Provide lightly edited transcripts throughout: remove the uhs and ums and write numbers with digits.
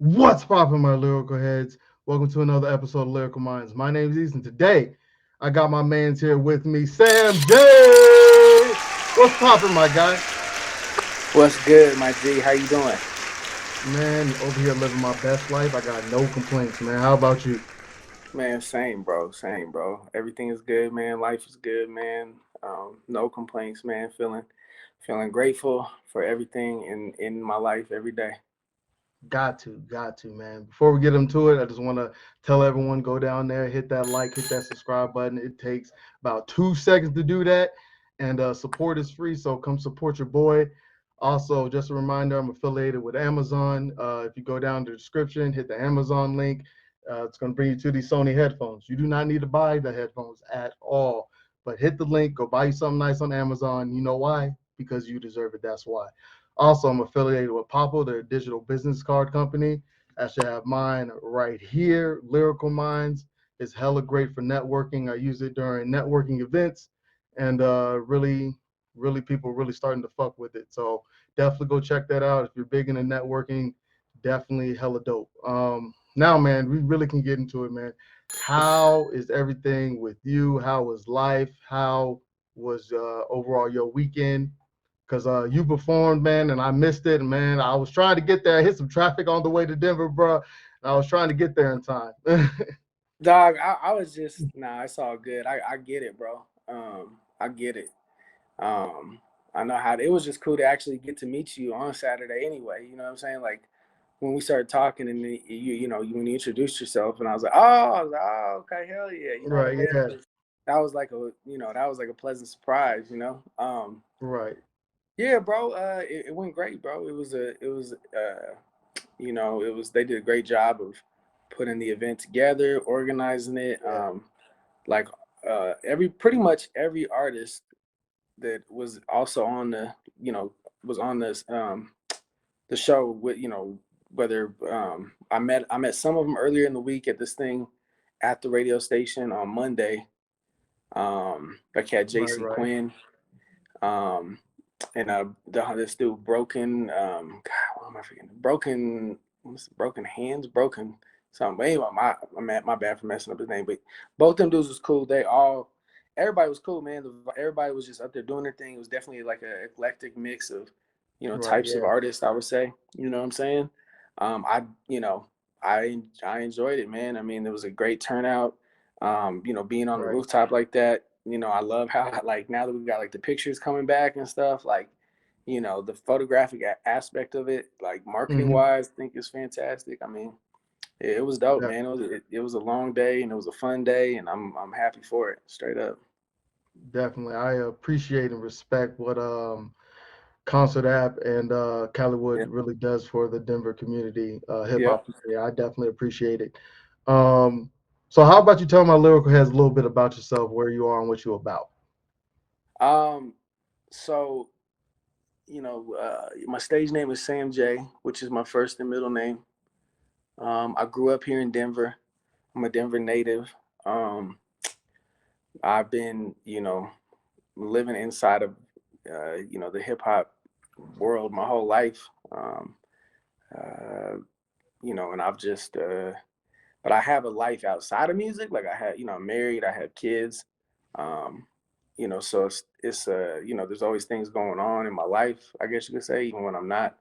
What's poppin', my lyrical heads? Welcome to another episode of Lyrical Minds. My name is Ethan. Today, I got my man's here with me, Sam J. What's poppin', my guy? What's good, my G? How you doing? Man, over here living my best life. I got no complaints, man. How about you? Man, same, bro. Same, bro. Everything is good, man. Life is good, man. No complaints, man. Feeling grateful for everything in my life every day. Got to, man. Before we get into it, I just want to tell everyone go down there, hit that like, hit that subscribe button. It takes about 2 seconds to do that, and support is free. So come support your boy. Also, just a reminder, I'm affiliated with Amazon. If you go down to the description, hit the Amazon link. It's going to bring you to these Sony headphones. You do not need to buy the headphones at all, but hit the link, go buy you something nice on Amazon. You know why? Because you deserve it. That's why. Also, I'm affiliated with Popple, their digital business card company. I should have mine right here. Lyrical Minds is hella great for networking. I use it during networking events, and really, people really starting to fuck with it. So definitely go check that out if you're big into networking. Definitely hella dope. Now, man, we really can get into it, man. How is everything with you? How was life? How was overall your weekend? Because you performed, man, and I missed it, man. I was trying to get there. I hit some traffic on the way to Denver, bro. And I was trying to get there in time. Dog, I was just nah. It's all good. I get it, bro. I get it. Um, I know how it was just cool to actually get to meet you on Saturday anyway. You know what I'm saying? Like when we started talking and then when you introduced yourself and I was like, oh, okay, hell yeah. You know what I Right, mean? yeah, 'Cause that was like a pleasant surprise, you know? right. Yeah, bro. It went great, bro. It was they did a great job of putting the event together, organizing it. Yeah, Like every pretty much every artist that was also on was on this the show with whether I met some of them earlier in the week at this thing at the radio station on Monday. Like had right, JC right. Quinn, um, and this dude broken. God, what am I forgetting? Broken hands, broken something. But anyway, my bad for messing up his name. But both them dudes was cool. Everybody was cool, man. Everybody was just up there doing their thing. It was definitely like an eclectic mix of, Right, types of yeah, artists. I would say, you know what I'm saying. I, you know, I enjoyed it, man. I mean, there was a great turnout. Being on the right. rooftop like that. I love how like now that we've got like the pictures coming back and stuff, like the photographic aspect of it, like marketing Hmm. wise, I think is fantastic. I mean, it was dope, man. It was a long day and it was a fun day, and I'm happy for it, straight up. Definitely. I appreciate and respect what Concert App and Caliwood Yeah, really does for the Denver community, hip yep. hop community. I definitely appreciate it. Um, so how about you tell my lyrical heads a little bit about yourself, where you are and what you're about? Um, so my stage name is Sam J, which is my first and middle name. I grew up here in Denver. I'm a Denver native. Um, I've been, living inside of, the hip hop world my whole life. Uh, and I've just, but I have a life outside of music. Like I'm married, I have kids. Um, so there's always things going on in my life, I guess you could say, even when I'm not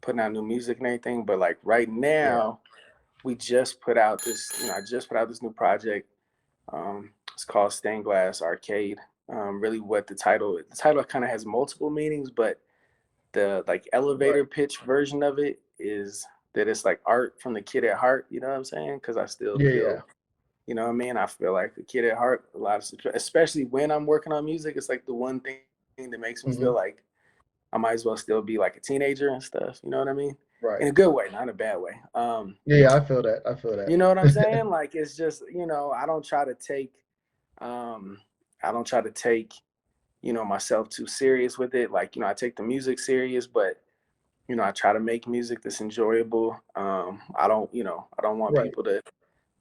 putting out new music and anything. But like right Yeah, now, I just put out this new project. It's called Stained Glass Arcade. Really, what the title kind of has multiple meanings, but the like right. elevator pitch version of it is that it's like art from the kid at heart. You know what I'm saying? Because I still Yeah, yeah. feel, what I mean. I feel like a kid at heart. Especially when I'm working on music, it's like the one thing that makes me feel like Hmm. I might as well still be like a teenager and stuff. You know what I mean? In a Right. good way, not in a bad way. Yeah, yeah, I feel that. I feel that. You know what I'm saying? Like it's just, um I don't try to take, myself too serious with it. Like, I take the music serious, but I try to make music that's enjoyable. I don't want Right, people to,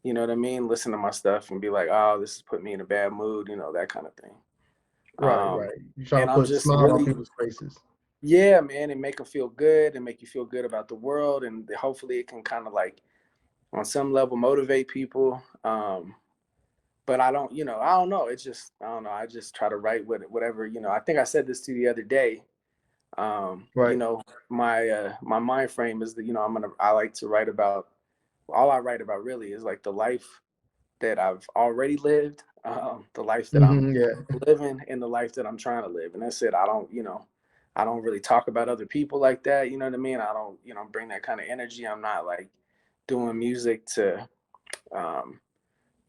what I mean, listen to my stuff and be like, oh, this has put me in a bad mood, that kind of thing. right, Um right. You're trying and to I'm put just smile on really people's faces. Yeah, man, and make them feel good and make you feel good about the world, and hopefully it can kind of like on some level motivate people. But I don't, I don't know. It's just, I don't know. I just try to write whatever, I think I said this to you the other day. Right. My mind frame is that, I like to write about, all I write about really is like the life that I've already lived, the life that I'm Yeah. living, and the life that I'm trying to live. And that's it. I don't really talk about other people like that. You know what I mean? I don't, bring that kind of energy. I'm not like doing music to, um,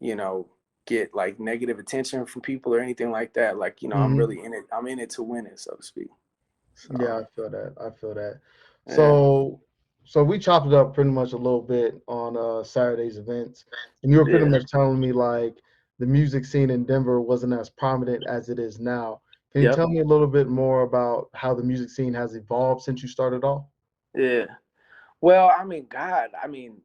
you know, get like negative attention from people or anything like that. Like, I'm Hmm. really in it. I'm in it to win it, so to speak. So, Yeah, I feel that. I feel that. yeah. So, so we chopped it up pretty much a little bit on Saturday's events, and you were pretty Yeah. much telling me like the music scene in Denver wasn't as prominent as it is now. Can you Yep. tell me a little bit more about how the music scene has evolved since you started off? Yeah. Well, I mean, God, I mean,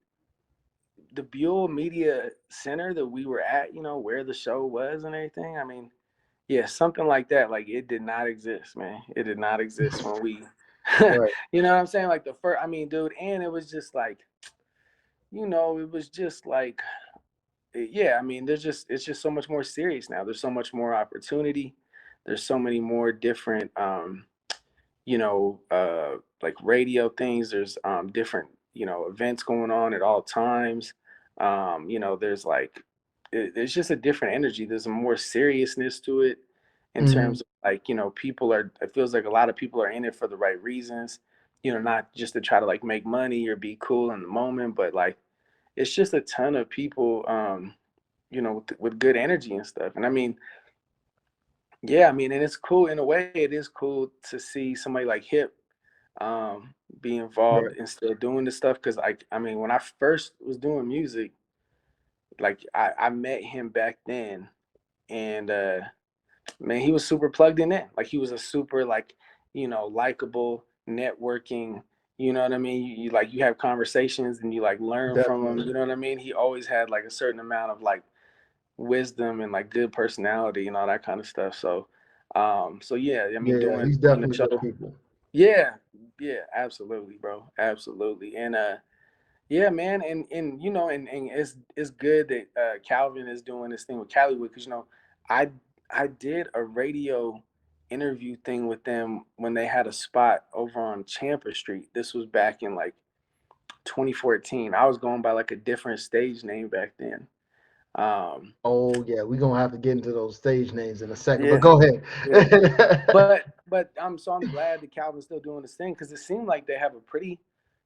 the Buell Media Center that we were at, where the show was and everything. I mean, yeah, something like that. Like it did not exist, man. It did not exist when we, Right. you know what I'm saying? Like the first, I mean, dude, and it was just like, it was just like, yeah, I mean, it's just so much more serious now. There's so much more opportunity. There's so many more different, like radio things. There's different, events going on at all times. There's like, there's just a different energy. There's a more seriousness to it in Hmm. terms of like, it feels like a lot of people are in it for the right reasons, not just to try to like make money or be cool in the moment, but like, it's just a ton of people, with good energy and stuff. And I mean, yeah, I mean, and it's cool in a way. It is cool to see somebody like Hip um, be involved Right. and still doing this stuff. Because I mean, when I first was doing music, like I met him back then, and man, he was super plugged in. Like he was a super like, likable, networking. You know what I mean? You like you have conversations and you like learn from him. Definitely. You know what I mean? He always had like a certain amount of like wisdom and like good personality and all that kind of stuff. So yeah, I mean, Yeah, he's doing the definitely show. good people. Yeah, yeah, absolutely, bro, absolutely. And yeah, man, and and it's good that Calvin is doing this thing with Calliewood because I I did a radio interview thing with them when they had a spot over on Champa Street. This was back in like 2014. I was going by like a different stage name back then. Um, Oh yeah, we're gonna have to get into those stage names in a second, but yeah, go yeah. ahead. But I'm glad that Calvin's still doing this thing because it seemed like they have a pretty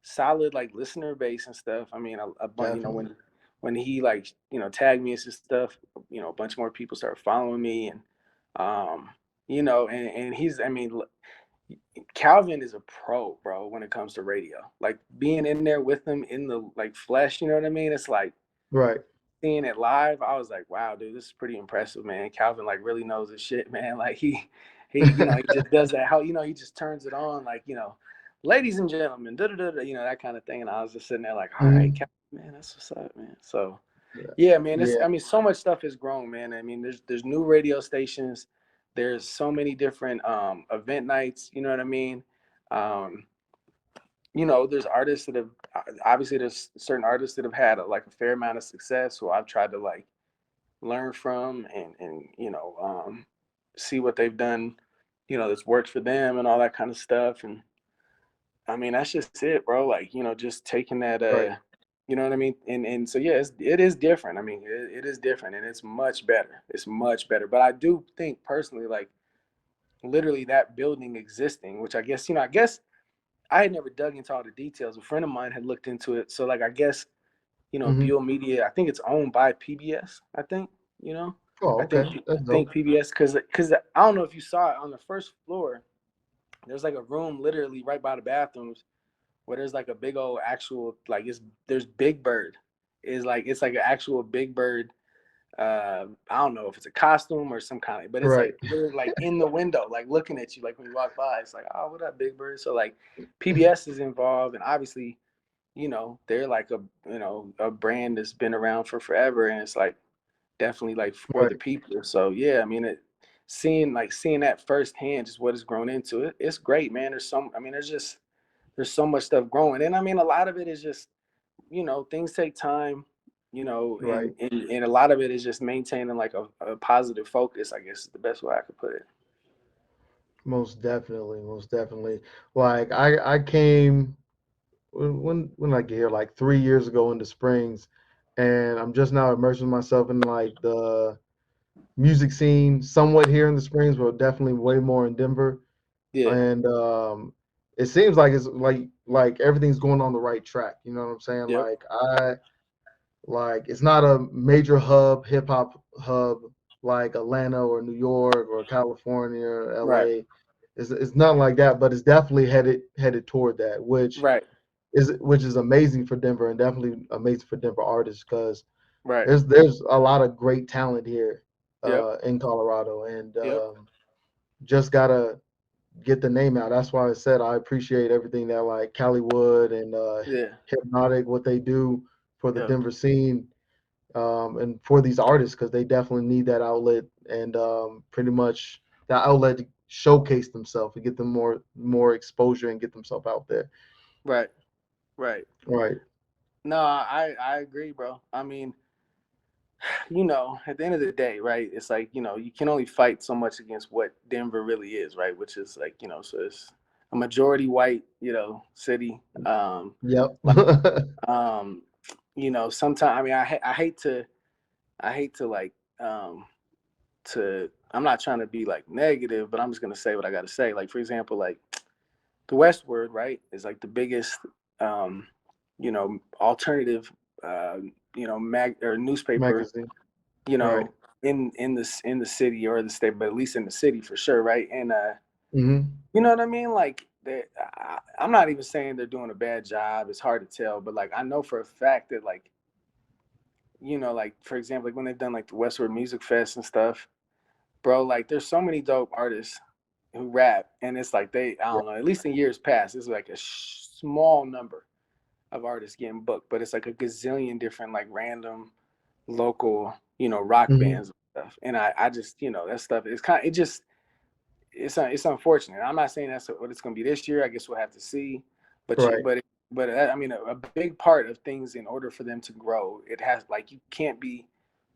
solid like listener base and stuff. I mean, a bunch, Definitely. when he like tagged me and some stuff, a bunch more people started following me and um and he's I mean Calvin is a pro, bro, when it comes to radio. Like being in there with him in the like flesh, you know what I mean? It's like Right. seeing it live, I was like, wow, dude, this is pretty impressive, man. Calvin like really knows his shit, man. Like he, he just does that. How he just turns it on, like ladies and gentlemen, da da da, that kind of thing. And I was just sitting there like, all right, Hmm. Calvin, man, that's what's up, man. So Yeah. yeah, man, Yeah. I mean, so much stuff has grown, man. I mean, there's new radio stations. There's so many different event nights. You know what I mean? Um, there's artists that have obviously there's certain artists that have had like a fair amount of success who I've tried to like learn from and see what they've done, that's worked for them and all that kind of stuff. And I mean that's just it, bro. Like just taking that Right. you know what I mean. And so yeah, it is different. I mean it is different and it's much better. It's much better. But I do think personally, like literally that building existing, which I guess I had never dug into all the details. A friend of mine had looked into it, so like I guess Hmm. Buell Media. I think it's owned by PBS. I think you know. Oh, okay. I That's think dope. PBS because I don't know if you saw it on the first floor. There's like a room literally right by the bathrooms where there's like a big old actual like there's Big Bird. Is like it's like an actual Big Bird. I don't know if it's a costume or some kind of, but it's Right. like literally like in the window, like looking at you, like when you walk by. It's like, oh, what up, Big Bird? So like PBS is involved, and obviously they're like a brand that's been around for forever, and it's like definitely like for the Right. people. So yeah, I mean seeing that firsthand, just what it's grown into. It's great, man. There's so much stuff growing, and I mean, a lot of it is just, things take time, Right. and a lot of it is just maintaining like a positive focus, I guess is the best way I could put it. Most definitely. Most definitely. Like I came when I get here like 3 years ago into Springs, and I'm just now immersing myself in like the music scene somewhat here in the Springs, but definitely way more in Denver. Yeah. And it seems like it's like everything's going on the right track. You know what I'm saying? Yep. Like it's not a major hip hop hub like Atlanta or New York or California or Right. LA. It's not like that, but it's definitely headed toward that, Right. which is amazing for Denver and definitely amazing for Denver artists because Right. there's a lot of great talent here Yep. in Colorado, and Yep. just gotta get the name out. That's why I said I appreciate everything that like Calliewood and Yeah. Hypnotic, what they do for the Yep. Denver scene, and for these artists because they definitely need that outlet and pretty much that outlet to showcase themselves and get them more exposure and get themselves out there. Right. Right. Right. No, I agree, bro. I mean, at the end of the day, right? It's like, you can only fight so much against what Denver really is, right? Which is like, so it's a majority white, city. Yep. Like, um, sometimes, I mean, I hate to like, I'm not trying to be like negative, but I'm just gonna say what I gotta say. Like, for example, like the Westward, right, is like the biggest, alternative, mag or newspaper, Magazine. you Right. know, in the city or the state, but at least in the city for sure, right? And Hmm. you know what I mean? Like, I'm not even saying they're doing a bad job. It's hard to tell, but like I know for a fact that like, like for example, like when they've done like the Westward Music Fest and stuff, bro, like there's so many dope artists who rap, and it's like I Yeah. don't know, at least in years past, it's like a small number of artists getting booked, but it's like a gazillion different like random local, rock Hmm. bands and stuff. And I just, that stuff is it just, it's unfortunate. I'm not saying that's what it's going to be this year. I guess we'll have to see. But Right. I mean, a big part of things in order for them to grow, it has like you can't be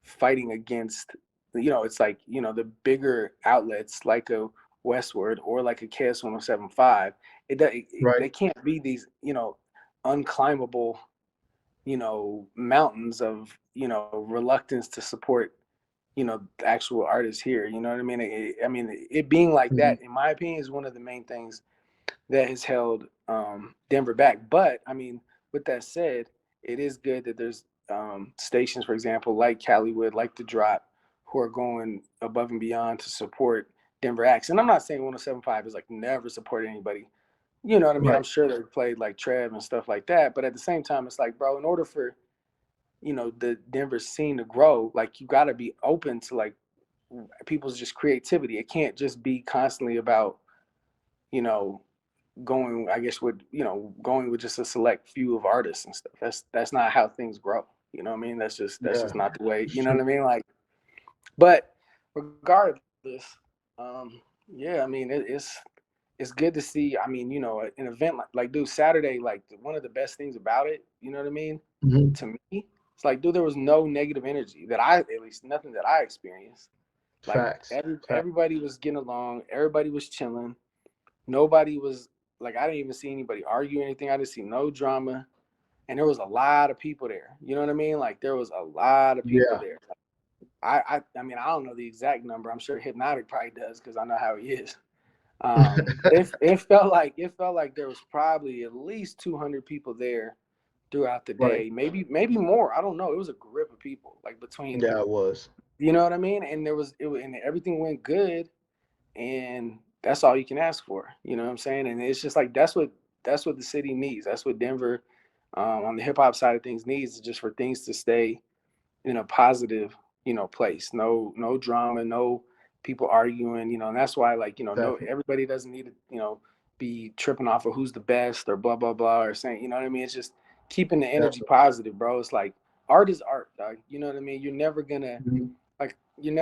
fighting against. It's like the bigger outlets like a Westward or like a KS 107.5. Right. They can't be these unclimbable mountains of reluctance to support the actual artists here. You know what I mean? I mean, it being like Hmm. that, in my opinion, is one of the main things that has held Denver back. But I mean, with that said, it is good that there's stations, for example, like Calliewood, like The Drop, who are going above and beyond to support Denver acts. And I'm not saying 107.5 is like never support anybody. You know what I mean? Right. I'm sure they've played like Trev and stuff like that. But at the same time, it's like, bro, in order for the Denver scene to grow, like you got to be open to like people's just creativity. It can't just be constantly about you know going, I guess, with going with just a select few of artists and stuff. That's not how things grow. You know what I mean? That's just Yeah. not the way. It's You know what true. I mean? Like, but regardless, yeah, I mean it's good to see. I mean, an event like dude, Saturday, like one of the best things about it. You know what I mean? Hmm. To me, it's like, dude, there was no negative energy that at least nothing that I experienced. Like Facts. Facts. everybody was getting along, everybody was chilling. Nobody was like, I didn't even see anybody argue anything. I didn't see no drama, and there was a lot of people there. You know what I mean? Like there was a lot of people Yeah. there. I mean, I don't know the exact number. I'm sure Hypnotic probably does because I know how he is. But it felt like there was probably at least 200 people there throughout the Right. day, maybe more. I don't know. It was a grip of people, like between, Yeah, it was. you know what I mean. And and everything went good, and that's all you can ask for. You know what I'm saying? And it's just like that's what the city needs. That's what Denver, on the hip hop side of things, needs, is just for things to stay in a positive, place. No drama, no people arguing, and that's why, like, no, Definitely. everybody doesn't need to, be tripping off of who's the best or blah blah blah or saying, you know what I mean? It's just keeping the energy Definitely. positive, bro. It's like art is art, dog. You know what I mean? You're never gonna Mhm. like you're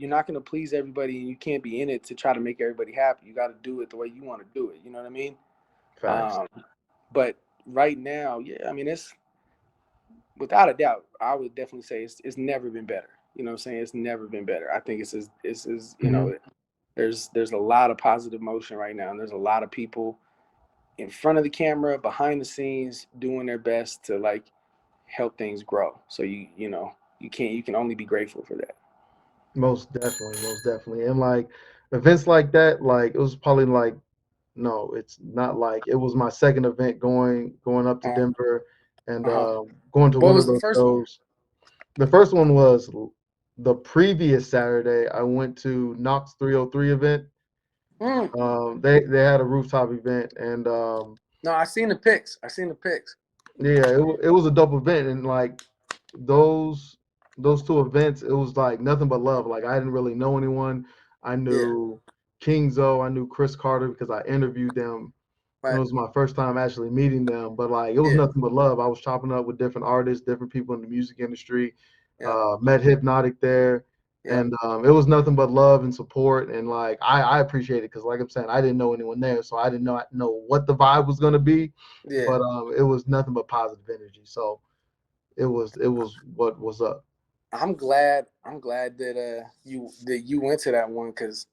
not gonna please everybody, and you can't be in it to try to make everybody happy. You got to do it the way you want to do it. You know what I mean? Facts. Um, but right now, yeah, I mean, it's without a doubt, I would definitely say it's never been better. You know what I'm saying? It's never been better. I think it's you Hmm. know, there's a lot of positive motion right now, and there's a lot of people in front of the camera, behind the scenes, doing their best to like help things grow. So you can only be grateful for that. Most definitely, most definitely. And like events like that, like it was probably like no, it's not like it was my second event going up to Uh Denver and huh. going to What one of was the those first one? shows. The first one was the previous Saturday. I went to Knox 303 event. Mm. They had a rooftop event and No, I seen the pics. I seen the pics. yeah, it was a dope event and like those those two events, it was like nothing but love. Like I didn't really know anyone. I Yeah. knew King Zoe, I knew Chris Carter because I interviewed them. It Right. was my first time actually meeting them, but like it was Yeah. nothing but love. I was chopping up with different artists, different people in the music industry. Yep. Met Hypnotic there, Yep. and it was nothing but love and support. And like I appreciate it because, like I'm saying, I didn't know anyone there, so I didn't know what the vibe was gonna be, Yeah. but it was nothing but positive energy. So it was what was up. I'm glad that you went to that one because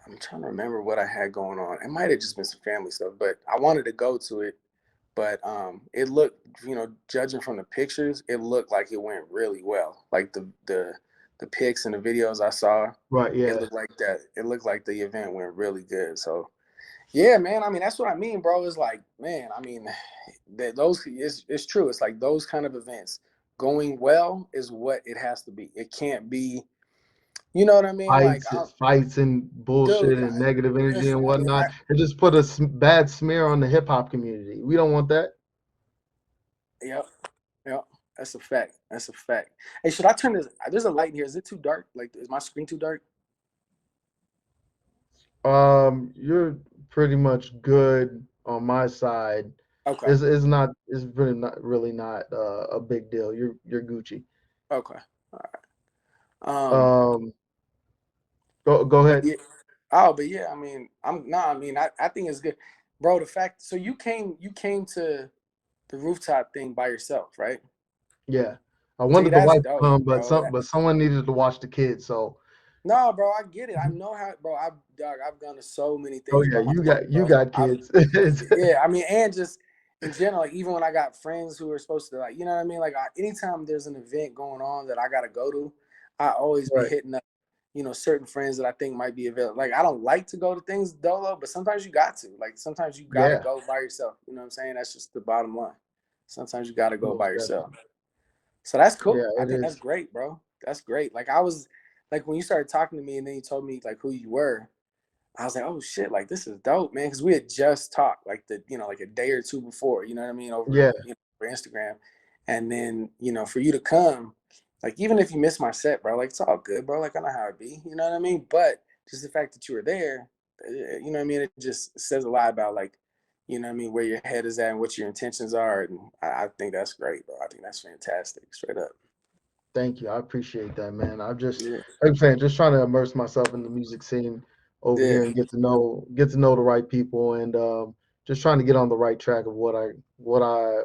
I'm trying to remember what I had going on. It might have just been some family stuff, but I wanted to go to it. But it looked, judging from the pictures, it looked like it went really well. Like the pics and the videos I saw, Right? it Yeah. looked like that. It looked like the event went really good. So yeah, man. I mean, that's what I mean, bro. It's like, man. I mean, that those it's true. It's like those kind of events going well is what it has to be. It can't be. You know what I mean? Like, Fights and bullshit dude. and negative energy Listen, and I mean, whatnot. It just put a bad smear on the hip hop community. We don't want that. yep, yep. That's a fact. That's a fact. Hey, should I turn this? There's a light in here. Is it too dark? Like, is my screen too dark? You're pretty much good on my side. Okay. It's really not a big deal. You're Gucci. Okay. All right. Um, go But ahead. yeah. Oh, but yeah. I mean, I mean, I think it's good, bro. The fact. So you came to the rooftop thing by yourself, right? Yeah, I See, wanted the that's wife to dope, come, but bro. someone needed to watch the kids. So, No, bro, I get it. I know how, bro. I've gone to so many oh things yeah, by myself, you bro. got kids. Yeah. I mean, and just in general, like even when I got friends who are supposed to, like, you know what I mean. Like, anytime there's an event going on that I gotta go to, I always be Right. hitting up, certain friends that I think might be available. Like, I don't like to go to things dolo, but sometimes you got to. Like, sometimes you gotta Yeah. go by yourself. You know what I'm saying? That's just the bottom line. Sometimes you gotta go by Most yourself. definitely. So that's Yeah, cool. I it think that's is. great, bro. That's great. Like, I was like, when you started talking to me and then you told me like who you were, I was like, oh shit, like this is dope, man. Cause we had just talked like like a day or two before, you know what I mean, over Yeah. over Instagram. And then, for you to come, like even if you miss my set, bro, like it's all good, bro. Like I know how it be, you know what I mean? But just the fact that you were there, you know what I mean, it just says a lot about like, you know what I mean, where your head is at and what your intentions are. And I think that's great, bro. I think that's fantastic, straight up. Thank you. I appreciate that, man. Yeah. like I'm saying, just trying to immerse myself in the music scene over Yeah. here and get to know the right people and just trying to get on the right track of what I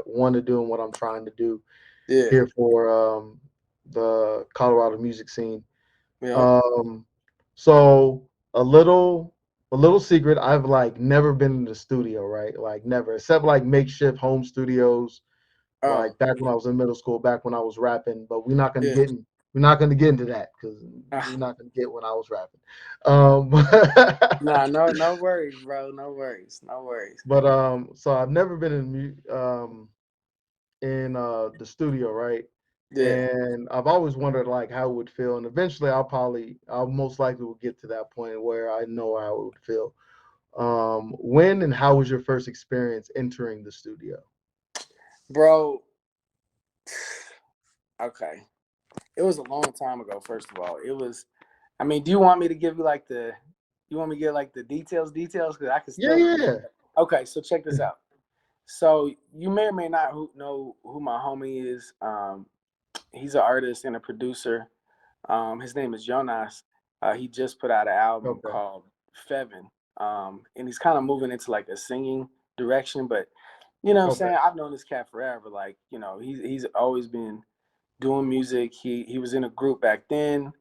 want to do and what I'm trying to do Yeah. here for the Colorado music scene. Yep. Um, so a little a little secret, I've like never been in the studio, right? Like never, except like makeshift home studios Oh, like back when I was in middle school, back when I was rapping. But yeah. we're not gonna get into that because we're Ah, not gonna get when I was rapping. Um, nah, no worries, bro. No worries. No worries. but so I've never been in the studio, right? Yeah. And I've always wondered like how it would feel, and eventually I'll most likely will get to that point where I know how it would feel. When and how was your first experience entering the studio? Bro, okay. It was a long time ago, first of all. It was, I mean, do you want me to give you like you want me to get like the details? Because I can Yeah, still yeah, remember. Okay, so check this out. So you may or may not know who my homie is. He's an artist and a producer. His name is Jonas. He just put out an album Okay. called Fevin. And he's kind of moving into like a singing direction, but you know what I'm Okay. saying? I've known this cat forever. Like, you know, he's always been doing music. He was in a group back then.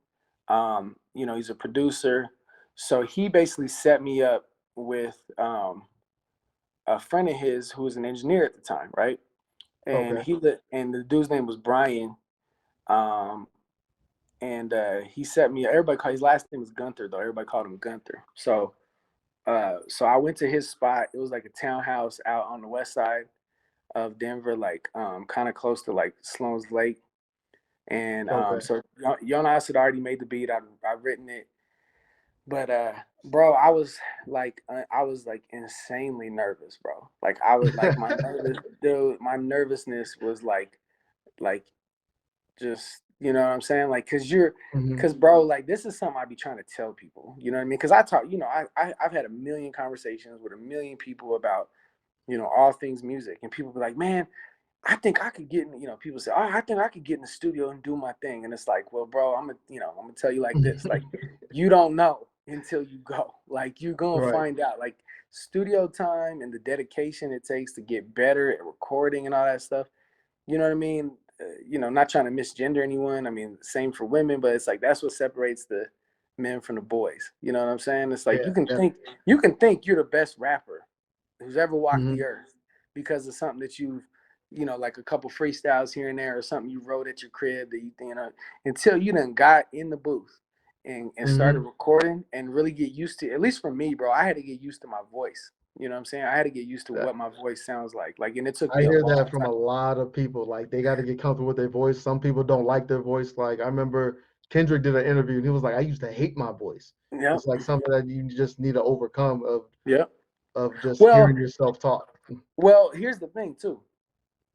You know, he's a producer. So he basically set me up with a friend of his who was an engineer at the time, right? And Okay. and the dude's name was Brian. Um, and he set me. Everybody called his last name was Gunther though. Everybody called him Gunther. So I went to his spot. It was like a townhouse out on the west side of Denver, like kind of close to like Sloan's Lake. And Okay. so Jonas had already made the beat. I've written it, but bro, I was like insanely nervous, bro. Like I would like my nervous, dude. My nervousness was like just you know what I'm saying, like Hmm. because bro, like this is something I be trying to tell people. You know what I mean? Because I talk, you know, I've had a million conversations with a million people about all things music, and people be like, man, I think I could get in, people say, oh, I think I could get in the studio and do my thing. And it's like, well, bro, I'm gonna tell you like this. Like, you don't know until you go. Like, you're gonna Right. find out. Like, studio time and the dedication it takes to get better at recording and all that stuff. You know what I mean? Not trying to misgender anyone. I mean, same for women, but it's like that's what separates the men from the boys. You know what I'm saying? It's like Yeah. you can think you're the best rapper who's ever walked the Hmm. earth because of something that like a couple freestyles here and there or something you wrote at your crib that until you done got in the booth and started Hmm. recording and really get used to, at least for me, bro, I had to get used to my voice. You know what I'm saying? I had to get used to what my voice sounds like. Like, and it took I me a hear long that from time. a lot of people. Like they got to get comfortable with their voice. Some people don't like their voice. Like I remember Kendrick did an interview and he was like, "I used to hate my voice." Yep. It's like something that you just need to overcome Yep. of just hearing Well, yourself talk. here's the thing too.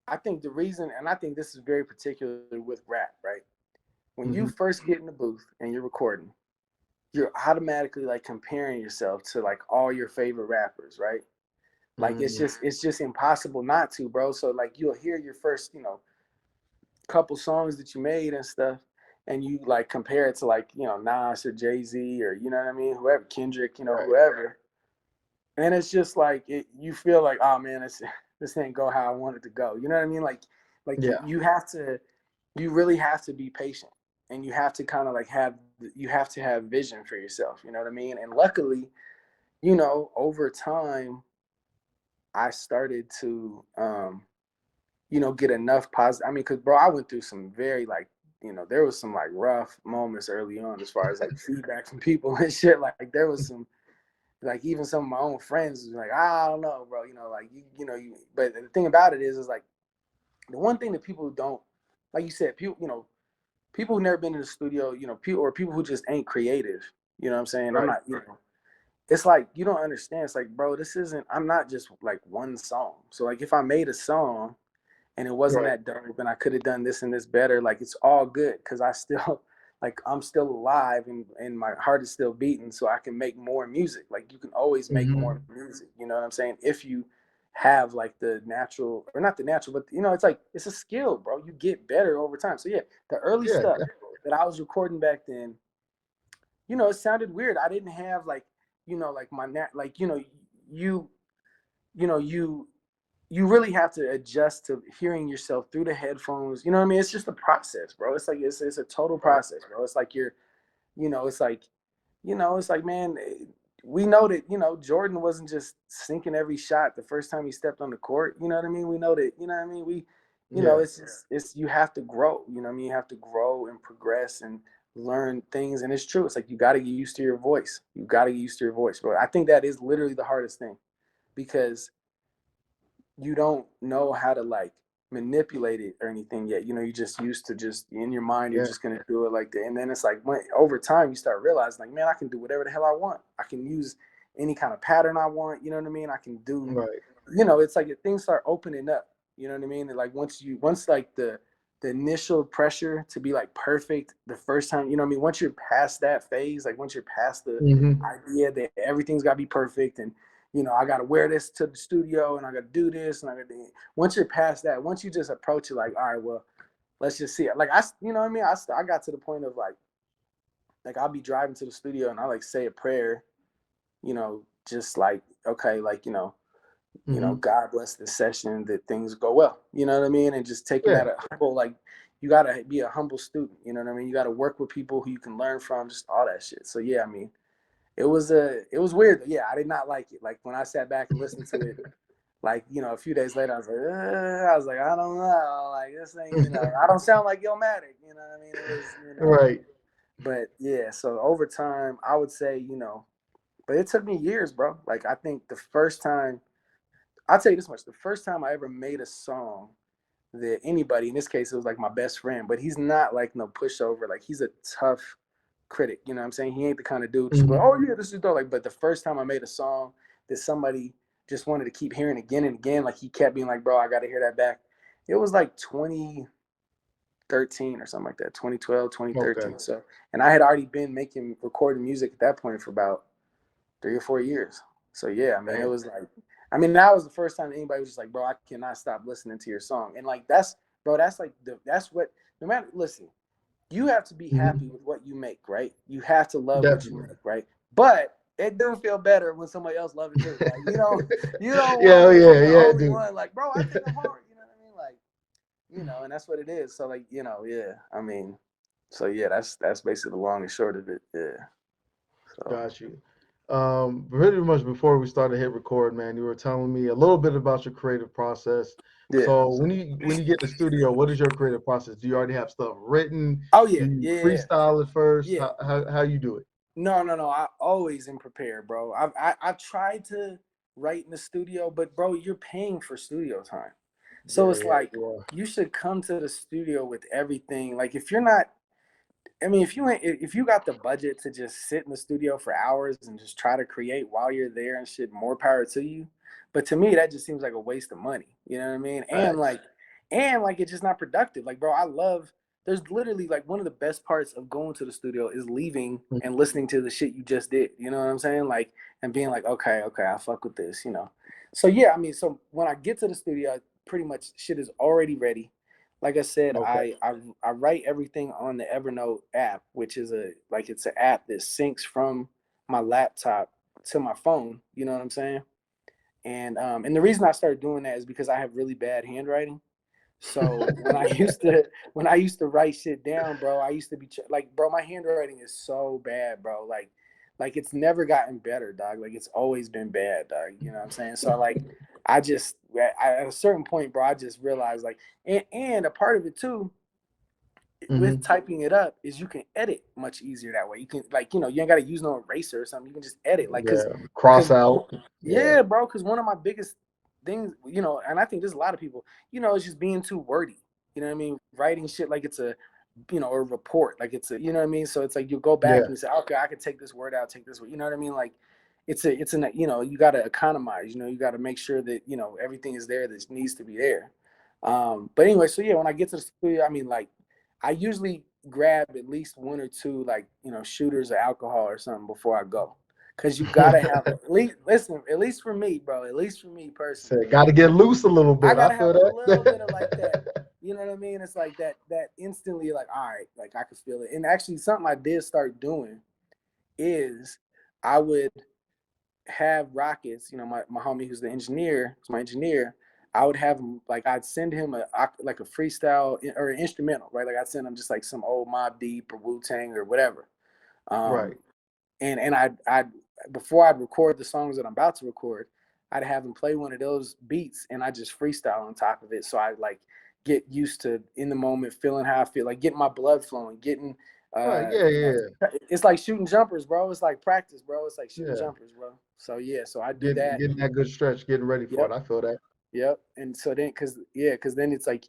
I think the reason, and I think this is very particular with rap, right? When you Hmm. first get in the booth and you're recording, you're automatically like comparing yourself to like all your favorite rappers, right? Like Hmm. it's just impossible not to, bro. So like you'll hear your first, couple songs that you made and stuff, and you like compare it to like, Nas or Jay-Z or you know what I mean, whoever, Kendrick, Right. whoever. And it's just like you feel like, oh man, this ain't go how I want it to go. You know what I mean? Like Yeah. you really have to be patient, and you have to kind of like you have to have vision for yourself. You know what I mean? And luckily, over time, I started to, get enough positive. I mean, cause bro, I went through some very like, there was some like rough moments early on as far as like feedback from people and shit. Like there was some like even some of my own friends was like, I don't know, bro. Like but the thing about it is like the one thing that people don't, like you said, people who never been in the studio, people who just ain't creative. You know what I'm saying? I'm Right. not, it's like you don't understand. It's like, bro, this isn't. I'm not just like one song. So like, if I made a song and it wasn't Right. that dope, and I could have done this and this better, like it's all good because I still, like, I'm still alive and my heart is still beating, so I can make more music. Like you can always make more Hmm. music. You know what I'm saying? If you have like the natural, or not the natural, but it's like it's a skill, bro. You get better over time. So yeah, the early Yeah. stuff that I was recording back then, it sounded weird. I didn't have like, like like, you, you know, you really have to adjust to hearing yourself through the headphones. You know what I mean? It's just a process, bro. It's like, it's a total Right. process, bro. It's like it's like, it's like, man, we know that, Jordan wasn't just sinking every shot the first time he stepped on the court. You know what I mean? We know that, you know what I mean? Yeah. It's just, you have to grow, you know what I mean? You have to grow and progress and learn things. And it's true. It's like, you got to get used to your voice. You got to get used to your voice, bro. I think that is literally the hardest thing because you don't know how to like manipulate it or anything yet. You're just used to just in your mind, you're Yeah. just gonna do it like that. And then it's like when over time you start realizing like, man, I can do whatever the hell I want. I can use any kind of pattern I want, you know what I mean? I can do, Right. it's like things start opening up, you know what I mean? And like once like the initial pressure to be like perfect the first time, you know what I mean? Once you're past that phase, like once you're past the Hmm. idea that everything's gotta be perfect and I got to wear this to the studio and I got to do this and I got to. Once you're past that, once you just approach it like, all right, well, let's just see it. Like you know what I mean? I got to the point of like, like I'll be driving to the studio and I like say a prayer, just like, okay, like, Hmm. God bless this session, that things go well. You know what I mean? And just taking Yeah. that a humble, like, you gotta be a humble student. You know what I mean? You gotta work with people who you can learn from, just all that shit. So yeah, I mean, it was weird. Yeah, I did not like it. Like when I sat back and listened to it, like, a few days later, I was like, I don't know, like this thing, I don't sound like Illmatic. You know what I mean? It was, Right. but yeah. So over time, I would say, but it took me years, bro. Like I think the first time, I'll tell you this much: the first time I ever made a song that anybody, in this case, it was like my best friend, but he's not like no pushover. Like he's a tough critic. You know what I'm saying? He ain't the kind of dude just go, Hmm. oh yeah, this is dope. Like, but the first time I made a song that somebody just wanted to keep hearing again and again, like he kept being like, bro, I got to hear that back. It was like 2013 or something like that, 2012, Okay. 2013. So, and I had already been making recording music at that point for about 3 or 4 years. So yeah, I mean, it Damn. was like, I mean, that was the first time anybody was just like, bro, I cannot stop listening to your song. And like, bro, that's like, that's what, no matter, listen, you have to be happy Hmm. with what you make, right? You have to love what you Definitely. make, right? But it do feel better when somebody else loves it too. Like, you don't Yeah. want Oh, to be yeah. the Yeah, only dude. one. Like, bro, I think I'm hard. You know what I mean? Like, and that's what it is. So like, yeah. I mean, so yeah, that's basically the long and short of it. Yeah. So Got you. Pretty much before we started hit record, man, you were telling me a little bit about your creative process. yeah. So when you get in the studio, what is your creative process? Do you already have stuff written? Oh Do yeah, you yeah, yeah, freestyle it first? yeah. How you do it? No, no, no. I always am prepared, bro. I've tried to write in the studio, but bro, you're paying for studio time. So Yeah, it's yeah, like you are. you should come to the studio with everything. Like if you're not, I mean, if you got the budget to just sit in the studio for hours and just try to create while you're there and shit, more power to you. But to me, that just seems like a waste of money. You know what I mean? Facts. And like it's just not productive. Like, bro, I love. There's literally like one of the best parts of going to the studio is leaving and listening to the shit you just did. You know what I'm saying? Like and being like, okay, okay, I fuck with this. So yeah, I mean, so when I get to the studio, pretty much shit is already ready. Like I said, Okay. I write everything on the Evernote app, which is it's an app that syncs from my laptop to my phone. You know what I'm saying? And the reason I started doing that is because I have really bad handwriting. So when I used to write shit down, bro, I used to be like, bro, my handwriting is so bad, bro. Like it's never gotten better, dog. Like it's always been bad, dog. You know what I'm saying? So like, at a certain point, bro, I just realized like, and a part of it too with Hmm. typing it up is you can edit much easier that way. You can like, you ain't got to use no eraser or something. You can just edit like, Yeah. Cross cause out. Yeah. yeah, bro. Cause one of my biggest things, and I think there's a lot of people, it's just being too wordy. You know what I mean? Writing shit like it's a report, like it's you know what I mean? So it's like you go back Yeah. and you say, okay, I can take this word out, take this word. You know what I mean? Like you got to economize. You got to make sure that everything is there that needs to be there. But anyway, so yeah, when I get to the studio, I mean, like I usually grab at least one or two like shooters of alcohol or something before I go, because you gotta have at least listen. At least for me, bro. At least for me So personally, got to get loose a little I bit. I gotta have feel a little bit of like that. that. You know what I mean? It's like that instantly like, all right, like I could feel it. And actually, something I did start doing is I would have Rockets, my homie who's my engineer. I would have him like I'd send him like a freestyle or an instrumental, right? Like I'd send him just like some old Mob Deep or Wu Tang or whatever. Right. Um, and I before I'd record the songs that I'm about to record, I'd have him play one of those beats and I just freestyle on top of it. So I like get used to in the moment, feeling how I feel, like getting my blood flowing, getting Right. Yeah. Yeah. it's like shooting jumpers, bro. It's like practice, bro. It's like shooting Yeah. jumpers, bro. So yeah, so I do Getting that. getting that good stretch, getting ready for it. Yep, I feel that. yep. And so then, cause then it's like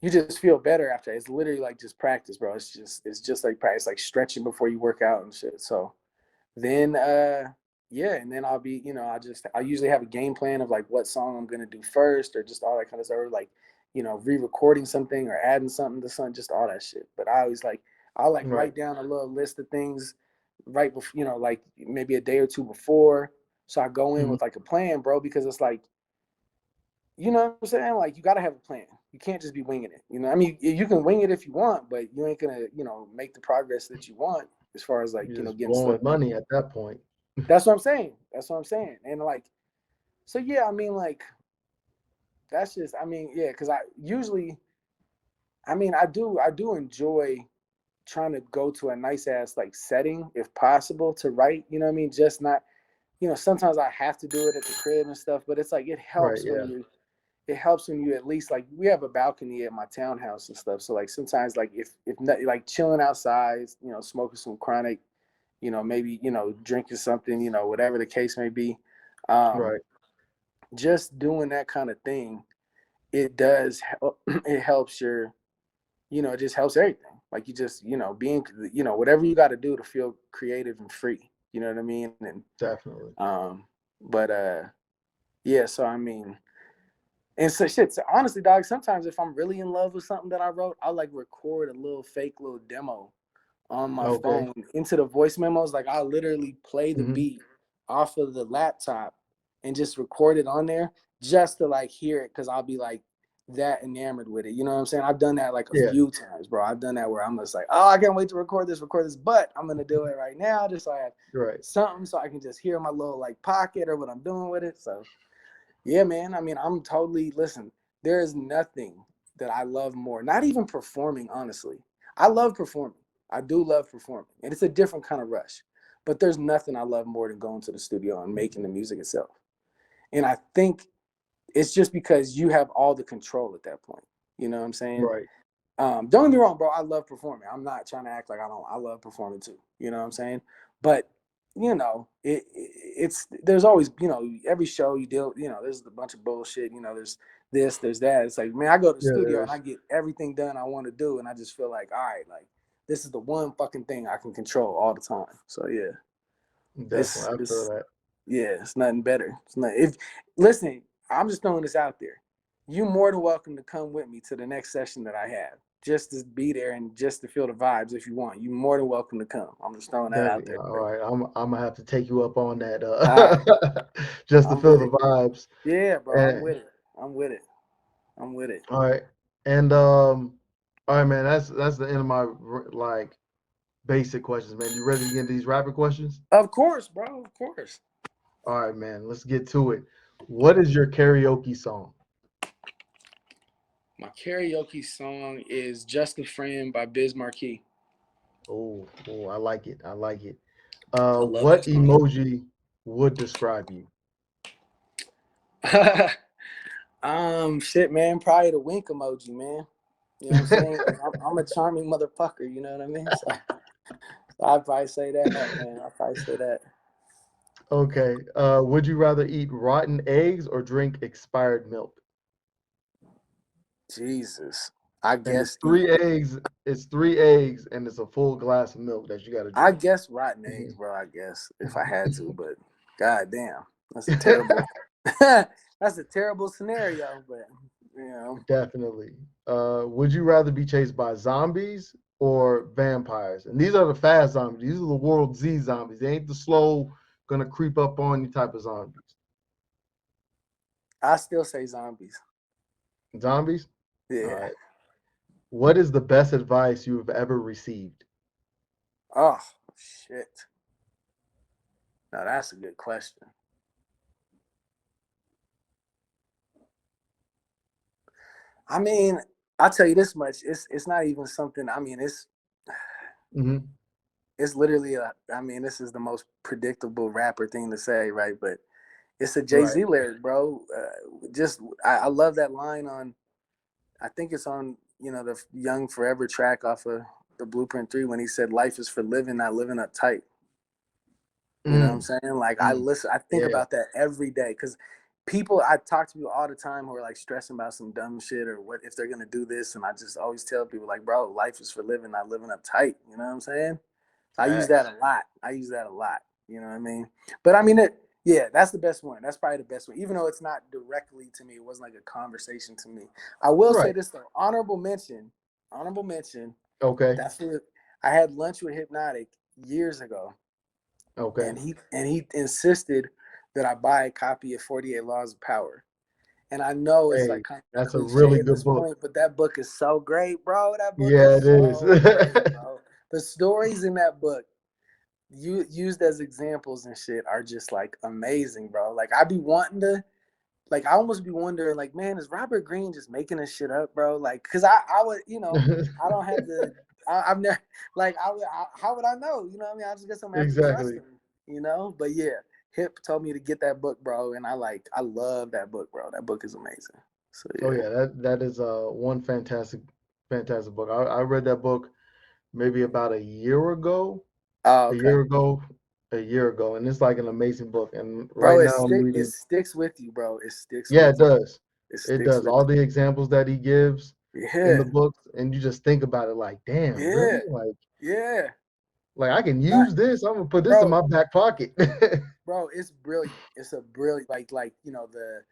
you just feel better after. It's literally like just practice, bro. It's just like practice, like stretching before you work out and shit. So then yeah, and then I'll be, I usually have a game plan of like what song I'm gonna do first or just all that kind of stuff, or like, re-recording something or adding something to something, just all that shit. But I always like I'll like Right. write down a little list of things right before, like maybe a day or two before. So I go in Mhm. with like a plan, bro, because it's like, you know what I'm saying? Like you gotta have a plan. You can't just be winging it. I mean, you can wing it if you want, but you ain't gonna, make the progress that you want. as far as like, You're you know, just getting blowing stuff done. money at that point. That's what I'm saying. That's what I'm saying. And like, so yeah, I mean, like, that's just, I mean, yeah, because I usually, I mean, I do enjoy trying to go to a nice ass like setting if possible to write. You know what I mean? Just not, you know, sometimes I have to do it at the crib and stuff, but it's like Right. Yeah. it helps when you at least like we have a balcony at my townhouse and stuff. So like sometimes like if not, like chilling outside, you know, smoking some chronic, you know, maybe, you know, drinking something, you know, whatever the case may be. Um, Right. just doing that kind of thing, it does help, it helps your, you know, it just helps everything. Like you just, you know, being, you know, whatever you got to do to feel creative and free. You know what I mean? And Definitely. but yeah. So I mean, and so shit. So honestly, dog. Sometimes if I'm really in love with something that I wrote, I'll like record a little fake little demo on my Okay. phone into the voice memos. Like I'll literally play the Hmm. beat off of the laptop and just record it on there just to like hear it because I'll be like that enamored with it. You know what I'm saying? I've done that like a Yeah. few times, bro. I've done that where I'm just like, oh, I can't wait to record this, but I'm gonna do it right now just so I have Right. something so I can just hear my little like pocket or what I'm doing with it. So yeah, man. I mean, I'm totally listen. There is nothing that I love more. Not even performing, honestly. I love performing. I do love performing, and it's a different kind of rush. But there's nothing I love more than going to the studio and making the music itself. And I think it's just because you have all the control at that point. You know what I'm saying? Right. Don't get me wrong, bro. I love performing. I'm not trying to act like I don't. I love performing too. You know what I'm saying? But you know, it's there's always, you know, every show you deal, you know, there's a bunch of bullshit. You know, there's this, there's that. It's like, man, I go to the Yeah. studio and I There's get everything done I want to do, and I just feel like, all right, like this is the one fucking thing I can control all the time. So yeah, definitely. I feel it's that. yeah, it's nothing better. It's not if listen, I'm just throwing this out there. You more than welcome to come with me to the next session that I have. Just to be there and just to feel the vibes if you want. You more than welcome to come. I'm just throwing that out That there, all bro. right. I'm gonna have to take you up on that. All right. Just to I'm feel with the it, man. vibes. Yeah, bro. I'm And with it. I'm with it. I'm with it. all right. And all right, man. That's the end of my like basic questions, man. You ready to get into these rapid questions? Of course, bro. Of course. All right, man. Let's get to it. What is your karaoke song? My karaoke song is Just a Friend by Biz Marquee. Oh, I like it. I like it. I love What that song. emoji would describe you? Shit, man. Probably the wink emoji, man. You know what I'm saying? Because I'm a charming motherfucker. You know what I mean? So I'd probably say that, man. I'd probably say that. Okay. Would you rather eat rotten eggs or drink expired milk? Jesus. I And it's guess eat. three eggs. It's three eggs, and it's a full glass of milk that you got to I drink. guess rotten eggs, bro. I guess if I had to, but god damn, that's a terrible. That's a terrible scenario, but you know, Definitely. Would you rather be chased by zombies or vampires? And these are the fast zombies. These are the World Z zombies. They ain't the slow, gonna creep up on you type of zombies. I still say zombies. Zombies? All Yeah. right. What is the best advice you have ever received? Oh shit. Now that's a good question. I mean, I'll tell you this much. It's not even something. I mean, Hmm. it's literally a. I mean, this is the most predictable rapper thing to say, right? But it's a Jay Right. Z lyric, bro. Just I love that line on. I think it's on the Young Forever track off of the Blueprint 3 when he said, "Life is for living, not living uptight." You know what I'm Mm, saying? Like mm. I think Yeah. about that every day because I talk to people all the time who are like stressing about some dumb shit or what if they're gonna do this, and I just always tell people like, bro, life is for living, not living uptight. You know what I'm saying? I use that Facts. a lot. I use that a lot. You know what I mean? But I mean Yeah, that's the best one. That's probably the best one. Even though it's not directly to me, it wasn't like a conversation to me. I will say Right. this though. Honorable mention. Honorable mention. Okay. That's what I had lunch with Hypnotic years ago, Okay. and he insisted that I buy a copy of 48 Laws of Power. And I know it's Hey, like kind of that's a cliche really at this good book. point, but that book is so great, bro. That book Yeah, is it is. so great, bro. The stories in that book. you used as examples and shit are just like amazing, bro. Like I be wanting to, like I almost be wondering, like, man, is Robert Greene just making this shit up, bro? Like, cause I would, I don't have the, I've never, like, how would I know? You know what I mean? I just guess I'm gonna have to trust Exactly. him, But yeah, Hip told me to get that book, bro, and I love that book, bro. That book is amazing. So Oh yeah. yeah, that is one fantastic book. I read that book maybe about Oh, a okay, year ago, a year ago, and it's like an amazing book. And bro. right now I'm It reading. sticks with you, bro. It sticks Yeah, with it you. does. It It sticks does. with All the examples that he gives you. in the Yeah, books, and you just think about it like, damn, yeah, really? yeah. Like I can Not, use this. I'm gonna put this in bro. my back pocket. Bro, it's brilliant. It's a brilliant, the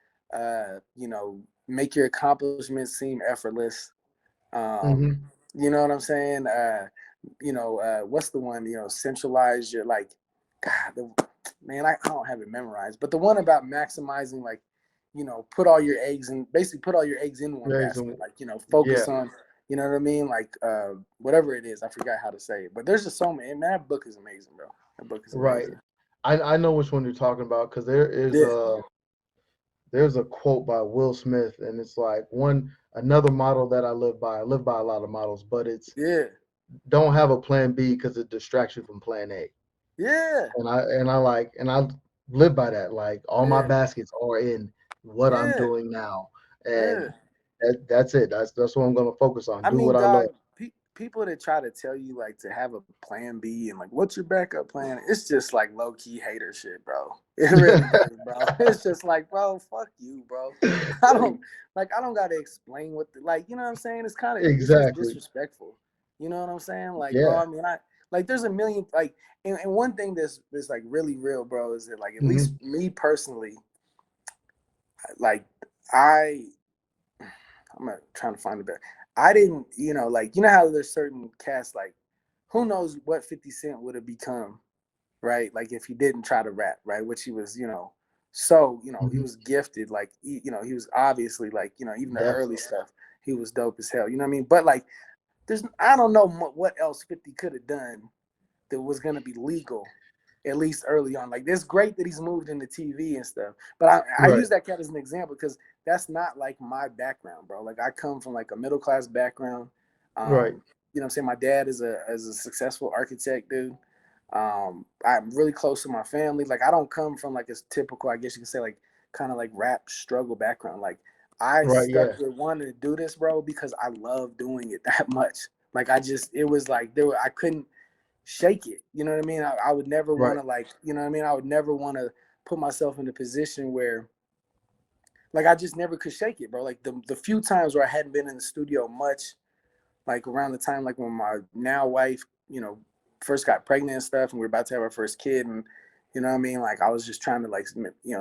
make your accomplishments seem effortless. Um, hmm you know what I'm saying? What's the one? Centralize your like, God, man, I don't have it memorized, but the one about maximizing, like, put all your eggs in, basically put all your eggs in one Yeah, basket. Like, yeah, focus on, you know what I mean? Like, whatever it is, I forgot how to say it, but there's just so many. And that book is amazing, bro. That book is right. amazing. I know which one you're talking about because Yeah, there's a quote by Will Smith, and it's like one another model that I live by. I live by a lot of models, but it's yeah, don't have a plan B because it distracts you from plan A. yeah, And I live by that. Like all my yeah, baskets are in what I'm yeah, doing now, and yeah. that's it. That's what I'm gonna focus on. I Do mean, what I love. dog, people that try to tell you like to have a plan B and like what's your backup plan, it's just like low key hater shit, bro. It really is, bro. It's just like, bro, fuck you, bro. I don't gotta explain what you know what I'm saying. It's just Exactly. disrespectful. You know what I'm saying? Like, bro, Yeah. I mean, I like there's a million and one thing that's like really real, bro, is that like at least hmm me personally, like I I'm not trying to find the best. I didn't, how there's certain cats like, who knows what 50 Cent would have become, right? Like if he didn't try to rap, right? Which he was, so he hmm was gifted. Like he was obviously like even the early Definitely. stuff, he was dope as hell. You know what I mean? But like, I don't know what else 50 could have done that was gonna be legal, at least early on. Like it's great that he's moved into TV and stuff. But I Right. use that cat as an example because that's not like my background, bro. Like I come from like a middle class background. Right. You know what I'm saying? My dad is a successful architect, dude. I'm really close to my family. Like I don't come from like a typical, I guess you could say, like kind of like rap struggle background. Like I Right. stuck Yeah. with wanting to do this, bro, because I love doing it that much. Like it was like I couldn't shake it. You know what I mean? I would never want Right. to I would never want to put myself in a position where like I just never could shake it, bro. Like the few times where I hadn't been in the studio much, like around the time like when my now wife, first got pregnant and stuff, and we are about to have our first kid, and you know what I mean? Like I was just trying to like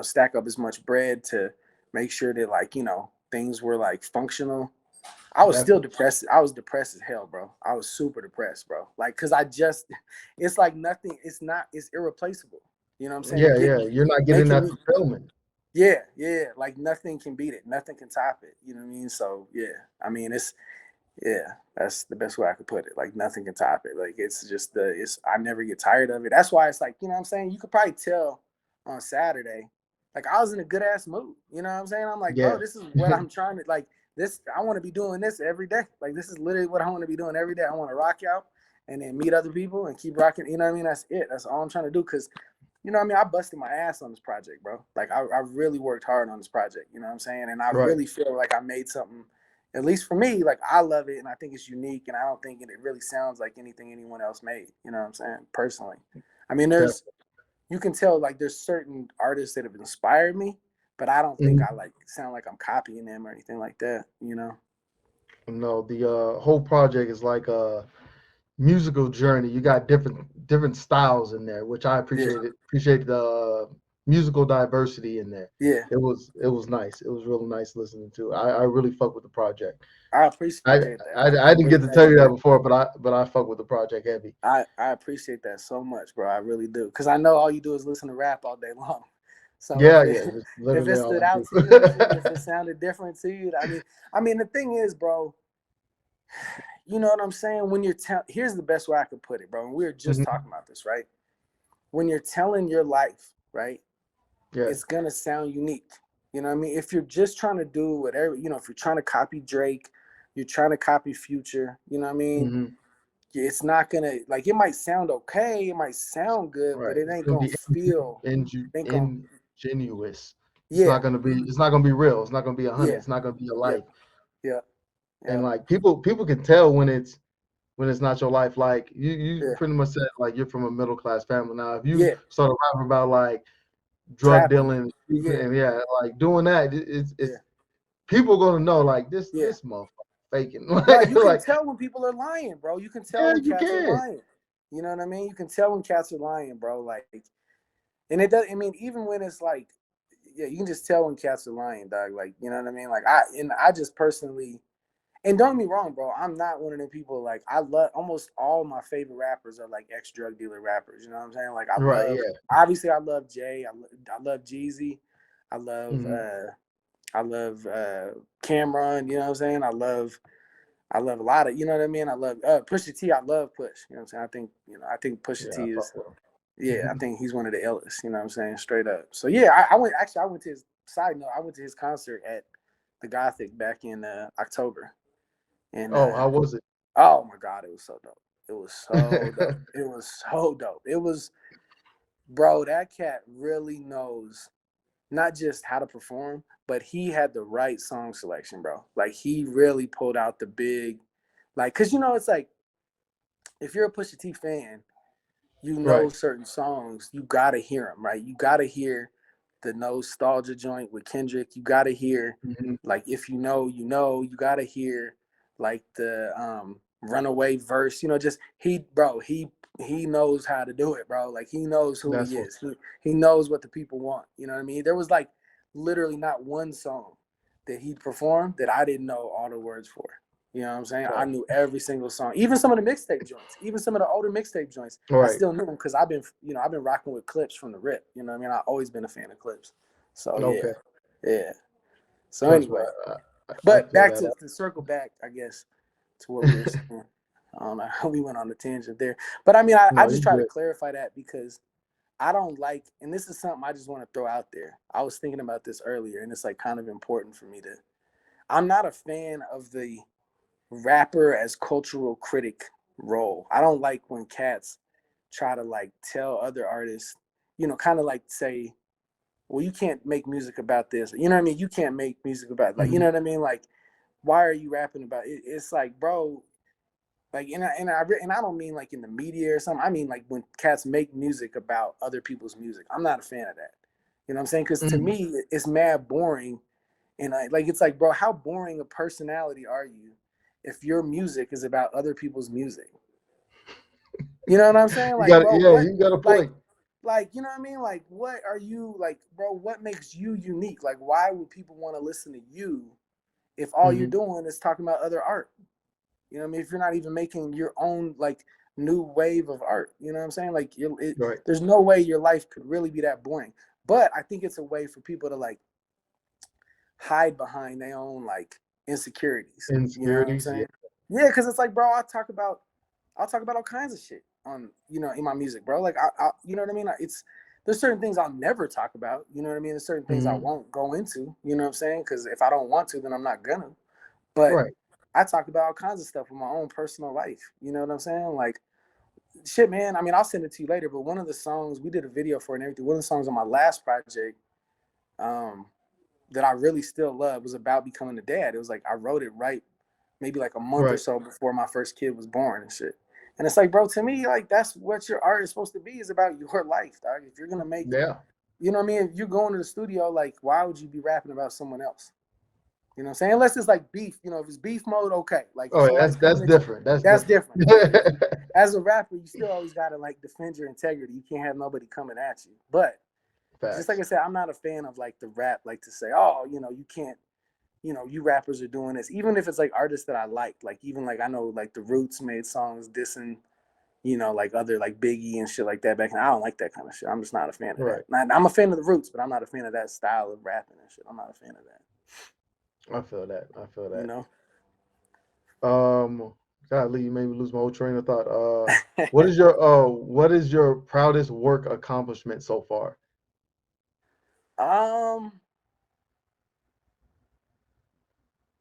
stack up as much bread to make sure that like things were like functional. I was still Definitely. depressed. I was depressed as hell, bro. I was super depressed, bro. Like, cause it's like nothing. It's irreplaceable. You know what I'm saying? Yeah. Yeah. You're not getting Making that me, fulfillment. yeah, yeah. Like nothing can beat it. Nothing can top it. You know what I mean? So yeah, I mean, yeah, that's the best way I could put it. Like nothing can top it. Like I never get tired of it. That's why it's like, you know what I'm saying? You could probably tell on Saturday, like I was in a good ass mood. You know what I'm saying? I'm like, bro, Yeah. this is what I'm trying to like this. I want to be doing this every day. Like this is literally what I want to be doing every day. I want to rock out and then meet other people and keep rocking. You know what I mean? That's it. That's all I'm trying to do. Cause you know what I mean? I busted my ass on this project, bro. Like I really worked hard on this project. You know what I'm saying? And I Right. really feel like I made something, at least for me, like I love it and I think it's unique and I don't think it really sounds like anything anyone else made. You know what I'm saying? Personally. I mean, Definitely. you can tell like there's certain artists that have inspired me, but I don't think I Mhm. like sound like I'm copying them or anything like that. No, the whole project is like a musical journey. You got different styles in there, which I Yeah. appreciate it. Appreciate the musical diversity in there. Yeah. It was nice. It was really nice listening to. I really fuck with the project. I I, appreciate that, I man. I I'm didn't really get to glad tell to you hear that it. before, but I fuck with the project heavy. I appreciate that so much, bro. I really do. Cause I know all you do is listen to rap all day long. So Yeah, yeah, just if it literally all stood I out do. to you and shit, if it sounded different to you, I mean the thing is, bro, you know what I'm saying? When here's the best way I could put it, bro. And we were just Mhm. talking about this, right? when you're telling your life, right, Yeah. it's gonna sound unique. You know what I mean? If you're just trying to do whatever, if you're trying to copy Drake, you're trying to copy Future, you know what I mean? Hmm. It's not gonna, like, it might sound okay, it might sound good, but Right. it It's ain't gonna gonna be feel, ain't gonna, ingenuous. It's yeah, not gonna be. It's not gonna be real. It's not gonna be 100. yeah, It's not gonna be your yeah, life. yeah, And yeah, like people can tell when it's not your life. Like you yeah, pretty much said like you're from a middle class family. Now if you yeah, start rapping about like drug trapping, dealing yeah, and yeah, like doing that, it's yeah, people gonna know like yeah. this motherfucker faking. Right, you can Like tell when people are lying, bro. You can tell yeah, when you cats are can. lying. You know what I mean? You can tell when cats are lying, bro. Like, and it does. I mean, even when it's like, yeah, you can just tell when cats are lying, dog. Like, you know what I mean? Like, I just personally, and don't get me wrong, bro. I'm not one of them people. Like, I love almost all my favorite rappers are like ex drug dealer rappers. You know what I'm saying? Like, I Right, love, yeah. obviously, I love Jay. I love Jeezy. I love, Hmm. I love Cameron. You know what I'm saying? I love a lot of, you know what I mean? I love Pusha T. I love Push. You know what I'm saying? I think Pusha Yeah, I T fuck is, with yeah, I him. think he's one of the illest. You know what I'm saying? Straight up. So yeah, I went to his side note. I went to his concert at the Gothic back in October, and Oh, how was it? oh my god, it was so dope. It was so dope. It was so dope. It was, bro. That cat really knows not just how to perform, but he had the right song selection, bro. Like he really pulled out the big, like, cause it's like if you're a Pusha T fan, you know Right. certain songs, you gotta hear them, right? You gotta hear the nostalgia joint with Kendrick. You gotta hear, Hmm. like, if you know, you know. You gotta hear like the Runaway verse. Just he knows how to do it, bro. Like he knows who he That's is. what's He knows what the people want. You know what I mean? There was like literally not one song that he performed that I didn't know all the words for. You know what I'm saying? I right. knew every single song, even some of the mixtape joints, even some of the older mixtape joints. I Right. still knew them because I've been rocking with Clips from the rip. You know what I mean? I've always been a fan of Clips. So yeah, Okay. yeah. So Trust me, anyway, I but feel back that to, out. to circle back, I guess, to what we were saying. We went on a tangent there, but I mean, I No, just you try to good. clarify that because I don't like, and this is something I just want to throw out there. I was thinking about this earlier, and it's like kind of important for me to. I'm not a fan of the rapper as cultural critic role. I don't like when cats try to like tell other artists, kind of like say, well, you can't make music about this. You know what I mean? You can't make music about, like, you Hmm. know what I mean? Like, why are you rapping about it? It's like, bro, like, and I don't mean like in the media or something. I mean like when cats make music about other people's music. I'm not a fan of that. You know what I'm saying? Because to Hmm. me, it's mad boring. And like, it's like, bro, how boring a personality are you if your music is about other people's music? You know what I'm saying? You Like, got it. bro, Yeah, what, you got a like, point. you know what I mean? Like, what are you like, bro? What makes you unique? Like, why would people want to listen to you if all you're Hmm. doing is talking about other art? You know what I mean? If you're not even making your own like new wave of art, you know what I'm saying? Like, Right. there's no way your life could really be that boring. But I think it's a way for people to like hide behind their own like insecurities. You know what I'm Insecurities. Yeah. saying? Yeah, because it's like, bro, I'll talk about all kinds of shit on in my music, bro. Like, you know what I mean? It's there's certain things I'll never talk about. You know what I mean? There's certain things I Hmm. won't go into. You know what I'm saying? Because if I don't want to, then I'm not gonna. But Right. I talk about all kinds of stuff in my own personal life. You know what I'm saying? Like, shit, man. I mean, I'll send it to you later. But one of the songs we did a video for and everything. One of the songs on my last project, um, that I really still love was about becoming a dad. It was like I wrote it right maybe like a month or Right. so before my first kid was born and shit. And it's like, bro, to me, like that's what your art is supposed to be, is about your life, dog. If you're gonna make, Yeah. you know what I mean? If you're going to the studio, like, why would you be rapping about someone else? You know what I'm saying? Unless it's like beef, if it's beef mode, okay. Like if Oh, yeah, somebody's that's coming at you, different. That's that's different. different. But if as a rapper, you still always gotta like defend your integrity. You can't have nobody coming at you. But just like Facts. I said, I'm not a fan of like the rap, like to say, oh, you can't, you rappers are doing this. Even if it's like artists that I like even like I know like the Roots made songs dissing, like other like Biggie and shit like that back then. I don't like that kind of shit. I'm just not a fan of that. Right. I'm a fan of the Roots, but I'm not a fan of that style of rapping and shit. I'm not a fan of that. I feel that. I feel You that. know? Um, Golly, you made me lose my whole train of thought. What is your proudest work accomplishment so far? um,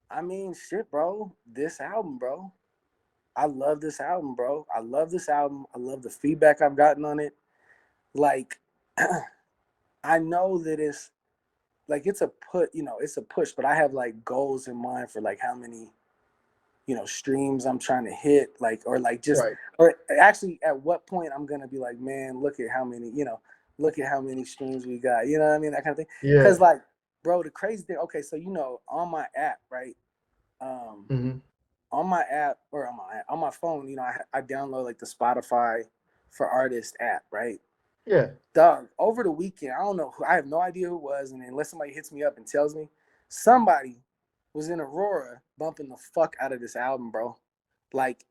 I mean, shit, bro. This album, bro. I love this album, bro. I love this album. I love the feedback I've gotten on it. Like, I know that it's like it's a it's a push, but I have like goals in mind for like how many streams I'm trying to hit, like, or like just, Right. or actually at what point I'm gonna be like, man, look at how many, look at how many streams we got, you know what I mean, that kind of thing. Because Yeah. like, bro, the crazy thing, okay, so on my app, right, um, Hmm. on my app or on my phone, I download like the Spotify for Artists app, right? Yeah. Dog, over the weekend, I don't know who, I have no idea who it was, and unless somebody hits me up and tells me, somebody was in Aurora bumping the fuck out of this album, bro. Like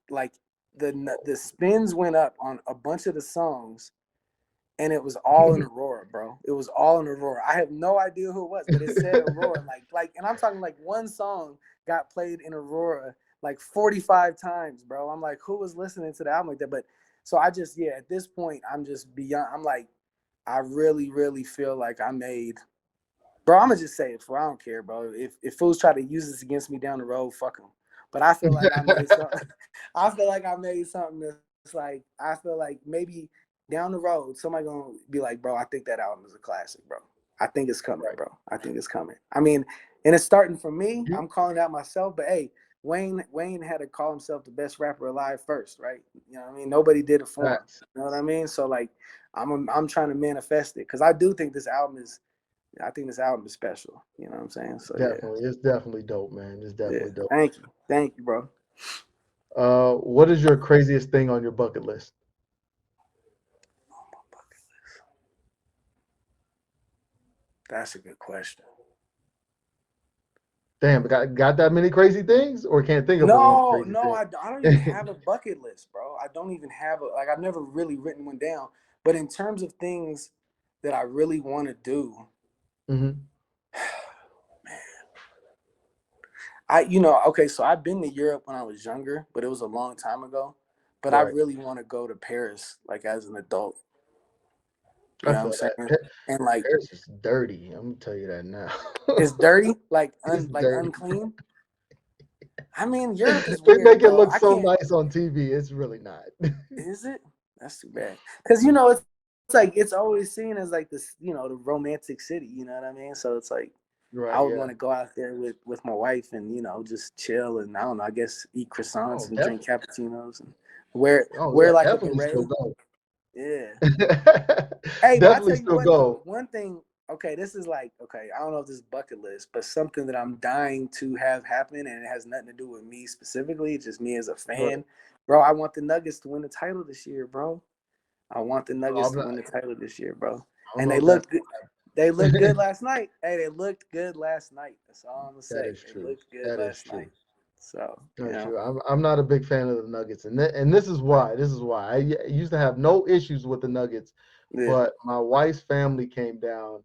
the spins went up on a bunch of the songs, and it was all in Aurora, bro. It was all in Aurora. I have no idea who it was, but it said Aurora, and I'm talking like one song got played in Aurora like 45 times, bro. I'm like, who was listening to the album like that? But so I just, yeah, at this point, I'm just beyond. I'm like, I really, really feel like I made, bro. I'm gonna just say it, for I don't care, bro. If fools try to use this against me down the road, fuck them. But I feel like I made something. I feel like I made something that's like, I feel like maybe down the road somebody gonna be like, bro, I think that album is a classic, bro. I think it's coming, Right. bro. I think it's coming. I mean, and it's starting from me. You I'm calling out myself, but hey, Wayne had to call himself the best rapper alive first, right? You know what I mean? Nobody did it for him. facts. You know what I mean? So like, I'm trying to manifest it because I do think I think this album is special. You know what I'm saying? So yeah, It's definitely dope, man. It's yeah. definitely dope. Thank you, bro. What is your craziest thing on your bucket list? That's a good question. Damn, got that many crazy things, or can't think of one No, crazy no, thing? I don't even have a bucket list, bro. I don't even have a like. I've never really written one down. But in terms of things that I really want to do, Hmm. okay, so I've been to Europe when I was younger, but it was a long time ago. But I Right. really want to go to Paris, like as an adult. You I know what I'm feel that. saying? And like, Paris is dirty. I'm gonna tell you that now. it's dirty, It's like dirty. unclean. I mean, Europe is They weird, make it bro. look I so can't. nice on TV. It's really not. Is it? That's too bad. Because it's like it's always seen as like this, the romantic city. You know what I mean? So it's like I Right. would Yeah. want to go out there with my wife and just chill and I don't know. I guess eat Oh, croissants and drink definitely. cappuccinos and wear Oh, wear yeah. like a Definitely still beret. go. Yeah. Hey, but I tell Definitely you still one thing. go. One thing. Okay, this is like okay. I don't know if this is bucket list, but something that I'm dying to have happen, and it has nothing to do with me specifically. Just me as a Right. fan, bro. I want the Nuggets to win the title this year, bro. I want the Oh, Nuggets I'm to not, win the title this year, bro. I don't And know they if that's looked good. They looked good last night. Hey, they looked good last night. That's all I'm gonna that say. is They true. looked good That is last true. night. So That's true. I'm not a big fan of the Nuggets, and this is why. This is why used to have no issues with the Nuggets, yeah, but my wife's family came down,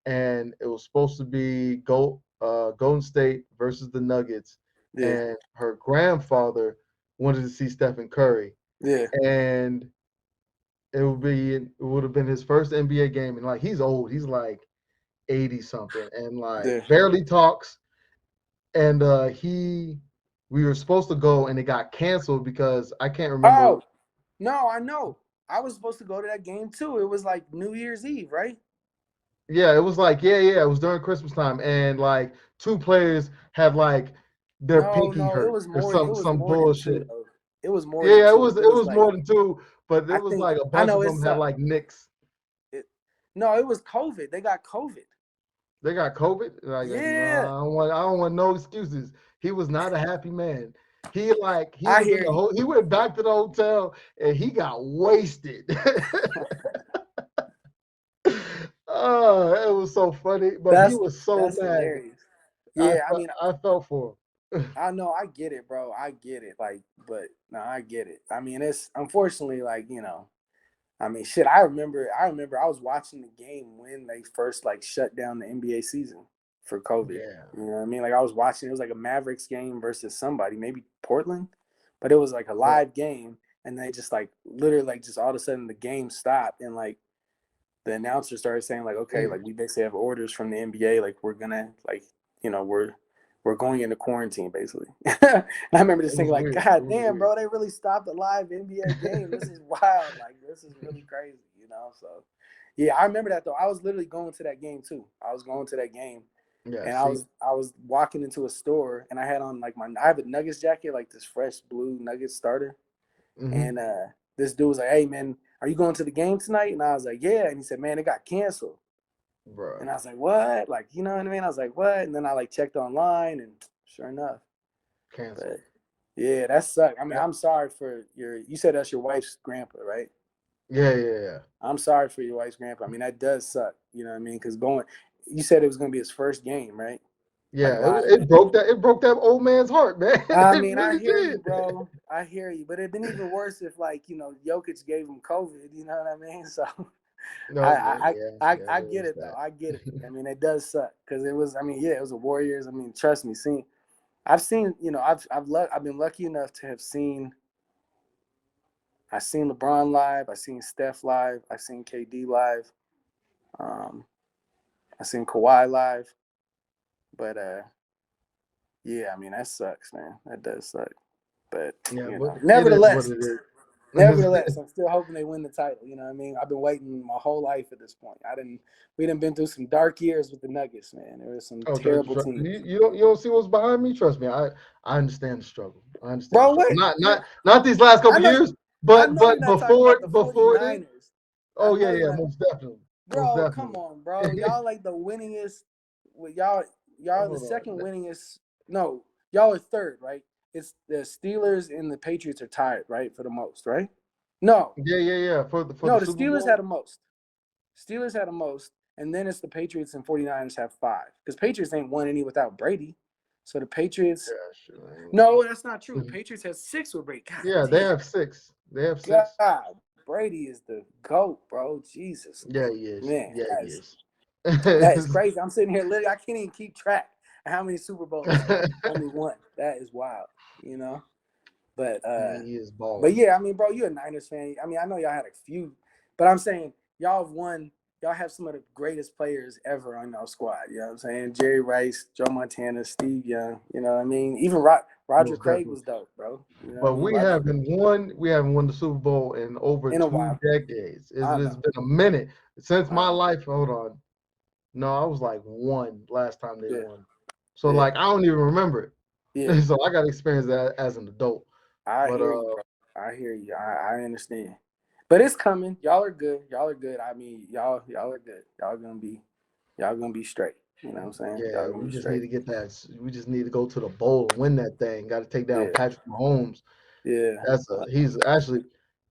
and it was supposed to be Golden State versus the Nuggets, yeah, and her grandfather wanted to see Stephen Curry, yeah, and it would have been his first NBA game, and like he's old, he's like 80 something, and like yeah. barely talks, and we were supposed to go, and it got canceled because I can't remember. Oh no, I know. I was supposed to go to that game too. It was like New Year's Eve, right? Yeah, it was like yeah, it was during Christmas time, and like two players had like their No, pinky no, it hurt was or more. It some was some more than two bullshit. though. It was more than Yeah, it two. was It it was was like more than two, but I it was think like a I bunch know of them it's had like nicks. it, no, it was COVID. They got COVID. They got COVID. Like Yeah, nah, I don't want no excuses. He was not a happy man. He I was in hear the you. whole. He went back to the hotel and he got wasted. Oh, it was so funny, but he That's was so that's mad. hilarious. I Yeah, I felt mean, I felt for him. I know, I get it, bro. I get it. Like, but no, I get it. I mean, it's unfortunately like I mean, shit. I remember. I was watching the game when they first like shut down the NBA season for COVID. Yeah. You know what I mean? Like I was watching. It was like a Mavericks game versus somebody, maybe Portland. but it was like a Right. live game, and they just like literally like just all of a sudden the game stopped, and like the announcer started saying like, okay, Mm, like we basically have orders from the NBA, like we're gonna like we're going into quarantine basically. And I remember just it was thinking like, weird. It God was damn, weird. bro, they really stopped a live NBA game. This is wild. Like this is really crazy, you know. So yeah, I remember that though. I was literally going to that game too. I was going to that game, Yeah. and See. I was walking into a store, and I had on like my I have a Nuggets jacket, like this fresh blue Nuggets starter, Hmm. and this dude was like, "Hey man, are you going to the game tonight?" And I was like, "Yeah." And he said, "Man, it got canceled." Bruh. And I was like, "What?" Like, you know what I mean? I was like, "What?" And then I like checked online, and sure enough. But Canceled. yeah, that sucked. I mean, Yep. I'm sorry for your. You said that's your wife's grandpa, right? Yeah. Yeah. Yeah. I'm sorry for your wife's grandpa. I mean, that does suck. You know what I mean? Because going, you said it was going to be his first game, right? Like Yeah. live It game. broke that. It broke that old man's heart, man. I It mean, I really hear you, did. bro. I hear you. But it'd been even worse if, like, Jokic gave him COVID. You know what I mean? So No. Yeah. Yeah. I There get is it though. that. I get it. I mean, it does suck because it was. I mean, yeah, it was a Warriors. I mean, trust me. I've seen. I've been lucky enough to have seen. I seen LeBron live. I seen Steph live. I seen KD live. Um, I seen Kawhi live. But yeah, I mean that sucks, man. That does suck. But Yeah. But it is what nevertheless, it is. nevertheless, I'm still hoping they win the title. You know what I mean? I've been waiting my whole life at this point. We didn't been through some dark years with the Nuggets, man. There were some Oh, terrible teams. you don't see what's behind me. Trust me, I understand the struggle. I understand the Bro, struggle. what? Not these last I couple know years, I but know you're not talking about the before then. 49ers. I Oh yeah, know you're yeah, not. most Bro, come definitely. on, bro. Y'all like the winningest. Y'all the Hold second on. winningest. No, y'all are third, right? It's the Steelers and the Patriots are tied, right, for the most, right? No, Yeah, yeah, yeah. For no, the the Super Steelers had Bowl. the most. Steelers had the most, and then it's the Patriots and 49ers have five. Because Patriots ain't won any without Brady. So the Patriots. Yeah, sure. No, that's not true. Mhm. Patriots has six with Brady. God Yeah, they damn. have six. They have six. God, Brady is the GOAT, bro. Jesus. Yeah, he is. Man, Yeah, he is. that is crazy. I'm sitting here literally, I can't even keep track of how many Super Bowls he only won. That is wild, you know? But He is but balling. yeah, I mean, bro, you're a Niners fan. I mean, I know y'all had a few, but I'm saying y'all have won. Y'all have some of the greatest players ever on your squad. You know what I'm saying? Jerry Rice, Joe Montana, Steve Young. You know what I mean? Even Roger Most Craig definitely. was dope, bro. You know what I But mean? Roger we haven't won the Super Bowl in over in a two while. decades. I It's know. been a minute since I my know. life. Hold on. No, I was like one last time they Yeah. won. So Yeah. like I don't even remember Yeah. it. So I got experience that as an adult. I But hear you, bro. I hear you. I understand. But it's coming. Y'all are good. Y'all are good. I mean, y'all are good. Y'all gonna be straight. You know what I'm saying? yeah, Y'all gonna we be just need straight. to get that. We just need to go to the bowl and win that thing. Got to take down Yeah. Patrick Mahomes. Yeah. He's actually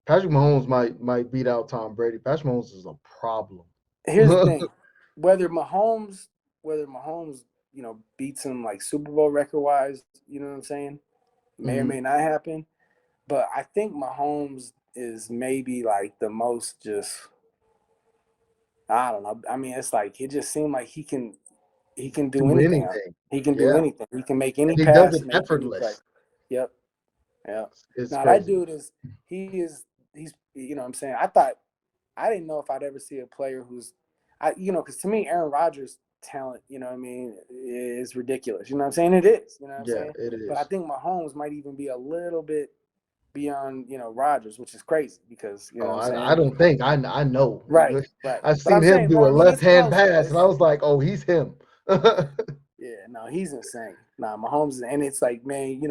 Patrick Mahomes might beat out Tom Brady. Patrick Mahomes is a problem. Here's the thing. Whether Mahomes whether Mahomes, beats him like Super Bowl record wise, you know what I'm saying? May or Hmm. may not happen. But I think Mahomes is maybe like the most just I don't know. I mean, it's like it just seemed like he can do Do anything. anything. He can do Yeah, anything. He can make any and he does pass, it make any play. effortless. Yep. Yep. It's Now that crazy. dude is he's what I'm saying. I didn't know if I'd ever see a player who's because to me Aaron Rodgers' talent, what I mean, is ridiculous. You know what I'm saying? It is. You know what I'm Yeah, saying? it But I is. think Mahomes might even be a little bit beyond Rodgers, which is crazy because you know Oh, what I'm I saying. don't think I know. Right. Right. I've But I'm seen him saying, do bro, a I mean, left it's hand close though. pass, and I It's was like, oh, he's him. Yeah, no, he's insane. Nah, Mahomes, and it's like, man,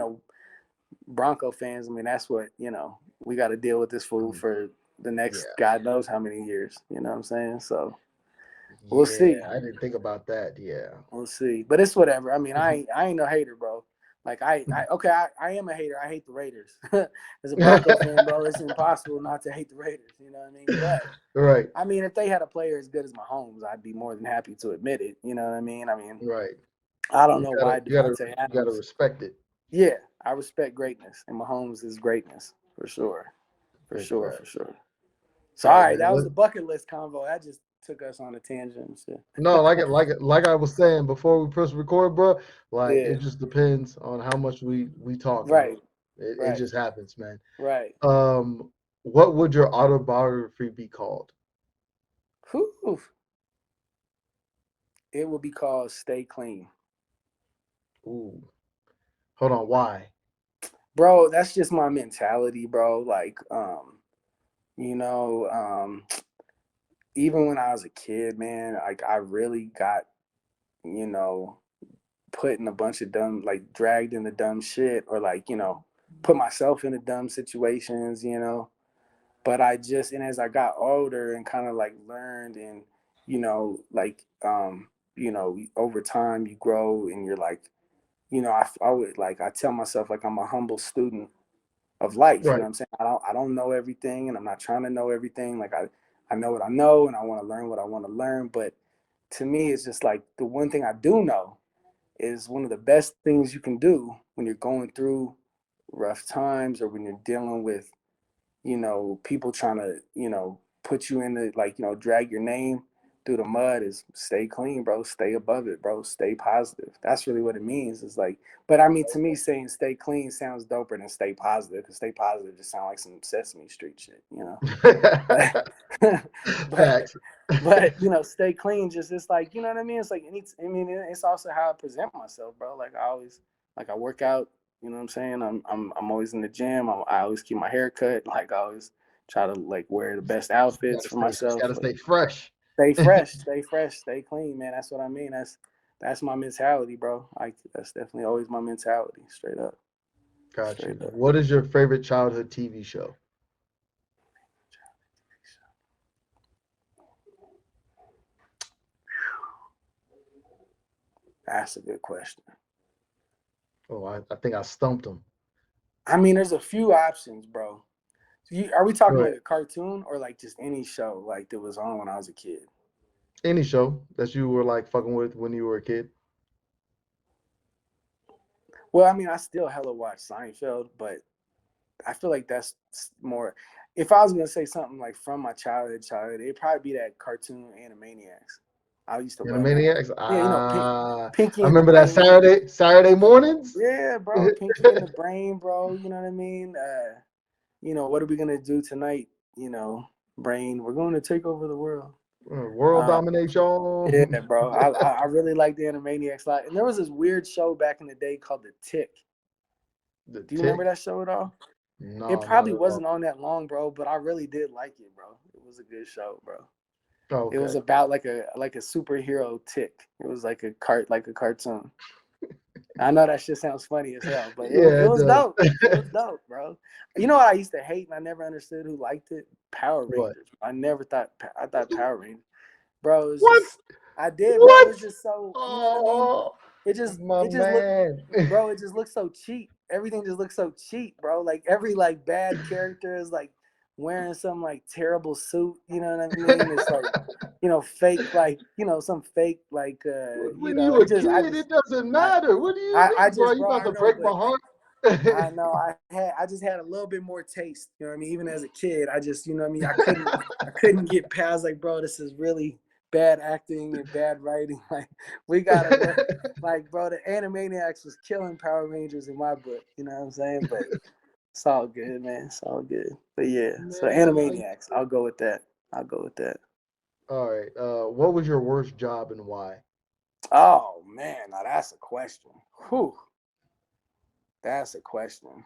Bronco fans. I mean, that's what we got to deal with this fool for the next Yeah, God knows how many years. You know what I'm saying? So we'll yeah, see, I didn't think about that. Yeah. we'll see. But it's whatever. I mean, I ain't no hater, bro. Like okay, I am a hater. I hate the Raiders. As a Bronco fan, bro, it's impossible not to hate the Raiders. You know what I mean? But Right, I mean, if they had a player as good as Mahomes, I'd be more than happy to admit it. You know what I mean? right. I don't know why You gotta Devontae you gotta Adams. respect it. Yeah, I respect greatness, and Mahomes is greatness for sure, for Big sure, for facts. sure. So, All all right, right, man. that was the bucket list convo. That just took us on a tangent and No, shit. like I was saying before we press record, bro. Like Yeah, it just depends on how much we talking, right. bro. It Right. just happens, man. Right. What would your autobiography be called? Whew. It will be called Stay Clean. Ooh, hold on. Why? Bro, that's just my mentality, bro. Like, you know, even when I was a kid, man, like I really got, you know, put in a bunch of dumb, like dragged into dumb shit, or like, put myself into dumb situations, But I just, and as I got older and kind of like learned and, like, over time you grow and you're like, I would like, I tell myself like I'm a humble student of life. You know Right. what I'm saying? I don't know everything, and I'm not trying to know everything. Like I know what I know, and I want to learn what I want to learn. But to me, it's just like the one thing I do know is one of the best things you can do when you're going through rough times or when you're dealing with people trying to, put you in the, like, drag your name through the mud is stay clean, bro. Stay above it, bro. Stay positive. That's really what it means. It's like, but I mean, to me, saying stay clean sounds doper than stay positive because stay positive just sounds like some Sesame Street shit. But, but, Facts. stay clean. Just it's like you know what I mean. It's like I mean, it's also how I present myself, bro. Like I always, like I work out. You know what I'm saying? I'm always in the gym. I always keep my hair cut. Like I always try to like wear the best outfits for myself. Gotta Like stay fresh. stay fresh, stay clean, man. That's what I mean. That's my mentality, bro. Like that's definitely always my mentality. Straight up, Got you. straight up. What is your favorite childhood TV show? That's a good question. Oh, I think I stumped him. I mean, there's a few options, bro. Are we Go talking ahead. like a cartoon or like just any show like that was on when I was a kid? Any show that you were like fucking with when you were a kid? Well, I mean, I still hella watch Seinfeld, but I feel like that's more. If I was gonna say something like from my childhood, it'd probably be that cartoon Animaniacs. I used to love Animaniacs. Animaniacs. Yeah, I Pinky and the remember that Brain. Saturday mornings. Yeah, bro, Pinky and the Brain, bro. You know what I mean? What are we gonna do tonight? Brain, we're going to take over the world. World Uh, yeah, domination. bro. I really like the Animaniacs a lot. And there was this weird show back in the day called The Tick. The Do you remember tick. that show at all? It No, not probably at all. wasn't on that long, bro, but I really did like it, bro. It was a good show, bro. It was Okay. about like a superhero tick. It was like a cartoon. I know that shit sounds funny as hell, but it Yeah, it was does. dope. It was dope, bro. You know what I used to hate and I never understood who liked it? Power What? Rangers. I thought Power Rangers, bro. It was What? just I did, bro. It What? was just so you know what I mean. Oh, my It just looked, man. bro. It just looks so cheap. Everything just looks so cheap, bro. Like every like bad character is like wearing some like terrible suit. You know what I mean? It's like fake like some fake like When you it a just I kid, just it doesn't I matter. What do you I mean, bro? just You bro about I to know, break my but heart? I know I just had a little bit more taste. You know what I mean? Even as a kid, I just what I mean. I couldn't get past like, bro, this is really bad acting and bad writing. Like we gotta work. Like, bro, the Animaniacs was killing Power Rangers in my book. You know what I'm saying? But it's all good, man. It's all good. But yeah, so Man, are you Animaniacs. I'll go with that. I'll go with that. all right? What was your worst job and why? Oh man, now that's a question. Whew, that's a question.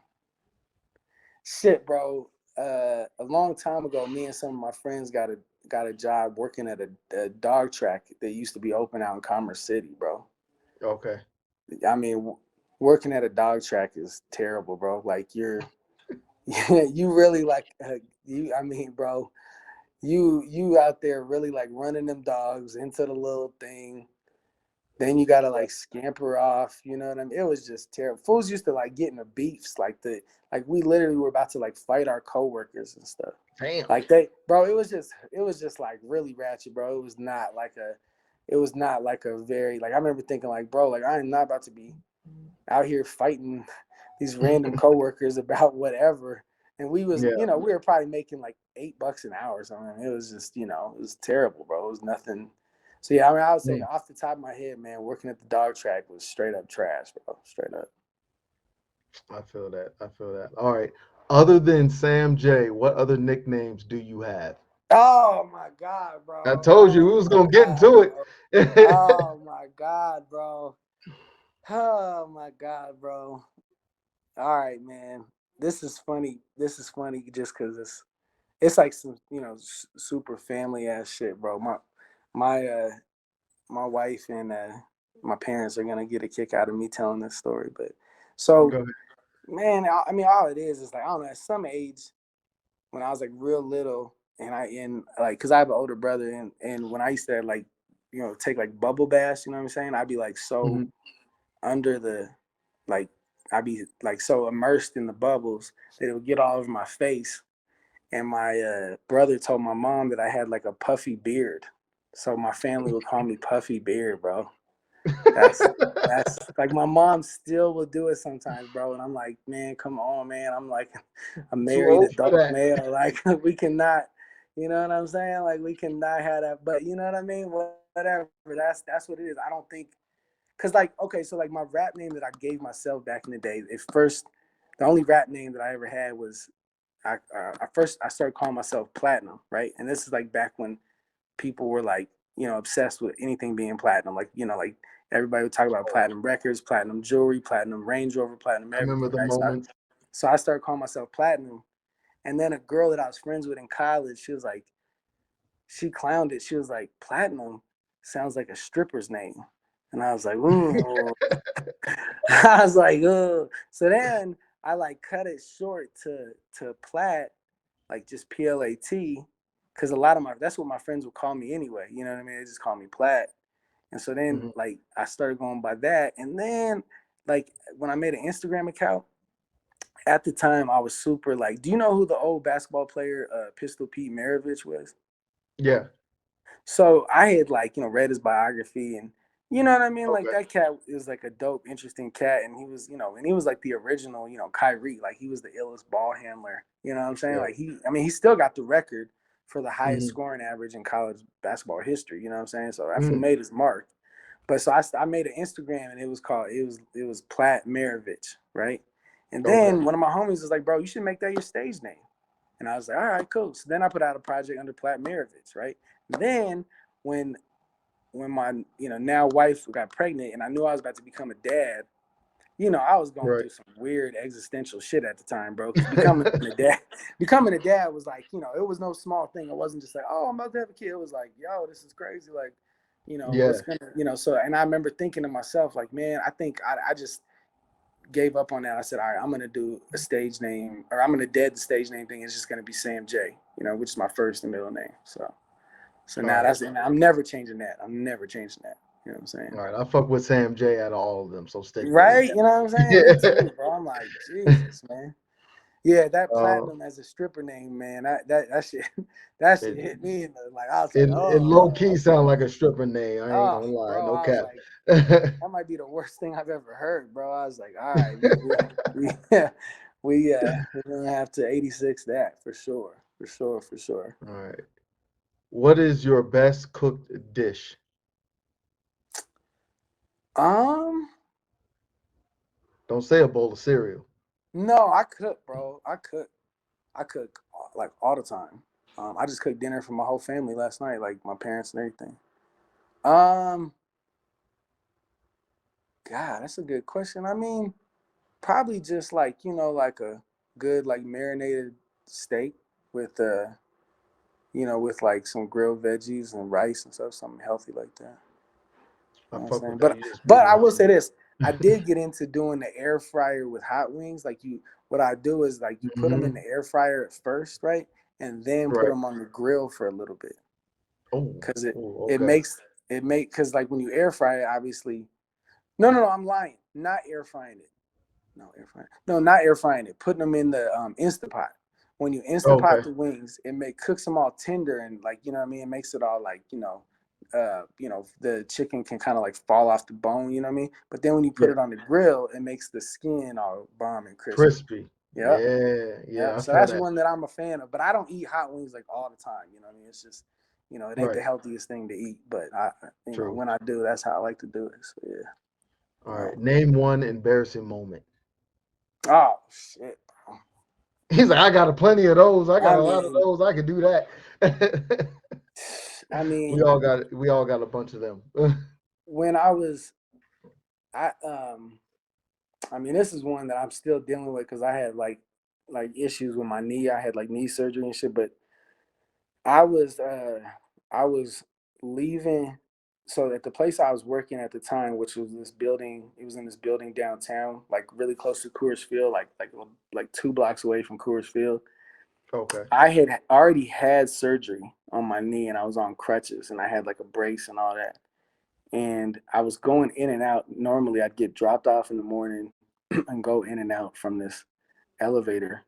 Shit, bro. A long time ago, me and some of my friends got a job working at a dog track that used to be open out in Commerce City, bro. Okay. I mean, working at a dog track is terrible, bro. Like you really like you. I mean, bro, you out there really like running them dogs into the little thing. Then you gotta like scamper off, you know what I mean? It was just terrible. Fools used to like get in the beefs, like we literally were about to like fight our coworkers and stuff. Damn. Like bro, it was just like really ratchet, bro. It was not like a very like I remember thinking like, bro, like I am not about to be out here fighting these random coworkers about whatever. And we was, Yeah. we were probably making like $8 an hour or something. It was just, it was terrible, bro. It was nothing. So yeah, I mean, I would say Mm. off the top of my head, man, working at the dog track was straight up trash, bro. Straight up. I feel that. I feel that. All right. Other than Sam J, what other nicknames do you have? Oh my God, I bro. told you we Oh was my gonna get God, into bro. it. Oh my God, bro. Oh my God, bro. All right, man. This is funny. This is funny just because it's like some super family ass shit, bro. My my wife and my parents are gonna get a kick out of me telling this story, but Go so ahead. man, I mean, all it is like I don't know. At some age, when I was like real little, and because I have an older brother, and when I used to like take like bubble baths, you know what I'm saying? I'd be like so Mhm. under the like I'd be like so immersed in the bubbles that it would get all over my face. And my brother told my mom that I had like a puffy beard, so my family would call me Puffy Beard, bro. That's that's like my mom still will do it sometimes, bro. And I'm like, man, come on, man. I'm like a Too married old for adult that. male. Like we cannot, you know what I'm saying? Like we cannot have that. But you know what I mean? Whatever. That's what it is. I don't think because like okay, so like my rap name that I gave myself back in the day, at first the only rap name that I ever had was I started calling myself Platinum, right? And this is like back when people were like, obsessed with anything being platinum. Like, like everybody would talk about Oh, platinum records, platinum jewelry, platinum Range Rover, platinum I remember everything, the right? moments. So I started calling myself Platinum. And then a girl that I was friends with in college, she was like, she clowned it. She was like, Platinum sounds like a stripper's name. And I was like, ooh. I was like, oh. So then I like cut it short to Plat, like just PLAT, because a lot of my that's what my friends would call me anyway. You know what I mean? They just call me Plat. And so then Mhm. like I started going by that. And then like when I made an Instagram account, at the time I was super like, do you know who the old basketball player Pistol Pete Maravich was? Yeah. So I had like, read his biography and you know what I mean? Like Okay. that cat is like a dope, interesting cat. And he was, and he was like the original, Kyrie. Like he was the illest ball handler. You know what I'm saying? Yeah. Like I mean, he still got the record for the highest Mhm. scoring average in college basketball history. You know what I'm saying? So that fool Mhm. made his mark. But so I made an Instagram and it was Platt Maravich, right? And Okay. then one of my homies was like, bro, you should make that your stage name. And I was like, all right, cool. So then I put out a project under Platt Maravich, right? Then when my now wife got pregnant and I knew I was about to become a dad, I was going Right. through some weird existential shit at the time, bro. Because becoming a dad was like, it was no small thing. It wasn't just like, oh, I'm about to have a kid. It was like, yo, this is crazy. Like, what's Yeah. gonna, so. And I remember thinking to myself, like, man, I think I just gave up on that. I said, all right, I'm gonna do a stage name, or I'm gonna dead the stage name thing. It's just gonna be Sam J, which is my first and middle name. So All now right. and I'm never changing that. I'm never changing that. You know what I'm saying? All right. I fuck with Sam J out of all of them, so stick with it. Right? You know what I'm saying? Me too, bro. I'm like, Jesus, man. Yeah, that uh, platinum as a stripper name, man. That shit, that shit it, hit me. In the, like I was like, it low oh, key okay. sound like a stripper name. I ain't Oh, gonna lie. bro, No I was cap. like, that might be the worst thing I've ever heard, bro. I was like, all right, man, we we're gonna have to 86 that for sure, for sure, for sure. All right. What is your best cooked dish? Um, Don't say a bowl of cereal. no, I cook, bro. I cook like all the time. I just cooked dinner for my whole family last night, like my parents and everything. Um, God, that's a good question. I mean, probably just like like a good like marinated steak with with like some grilled veggies and rice and stuff, something healthy like that. I You know what I'm fuck saying? with that. But You just made but me I will say hungry. this. I did get into doing the air fryer with hot wings. Like what I do is like you put them in Hmm. the air fryer at first, right? And then put Right. them on the grill for a little bit. Oh. Cause it Oh. it Okay. makes it make because like when you air fry it, obviously. No, I'm lying. Not air frying it. No, air frying. No, not air frying it. Putting them in the Instapot. When you Instapot Okay. the wings, cooks them all tender and like what I mean. It makes it all like the chicken can kind of like fall off the bone. You know what I mean. But then when you put Yeah. it on the grill, it makes the skin all bomb and crispy. Crispy. Yep. Yeah. Yeah. Yep. I So feel that's that. one that I'm a fan of. But I don't eat hot wings like all the time. You know what I mean? It's just it ain't the Right. healthiest thing to eat. But I True. when I do, that's how I like to do it. So yeah. All You know. right. Name one embarrassing moment. Oh shit. He's like, I got a plenty of those. I got I a lot of mean, those. I can do that. I we mean, all got we all got a bunch of them. when I was, I I mean, this is one that I'm still dealing with because I had like issues with my knee. I had like knee surgery and shit. But I was I was leaving. So at the place I was working at the time, which was this building, it was in this building downtown, like really close to Coors Field, like 2 blocks away from Coors Field. Okay. I had already had surgery on my knee, and I was on crutches, and I had like a brace and all that. And I was going in and out. Normally, I'd get dropped off in the morning and go in and out from this elevator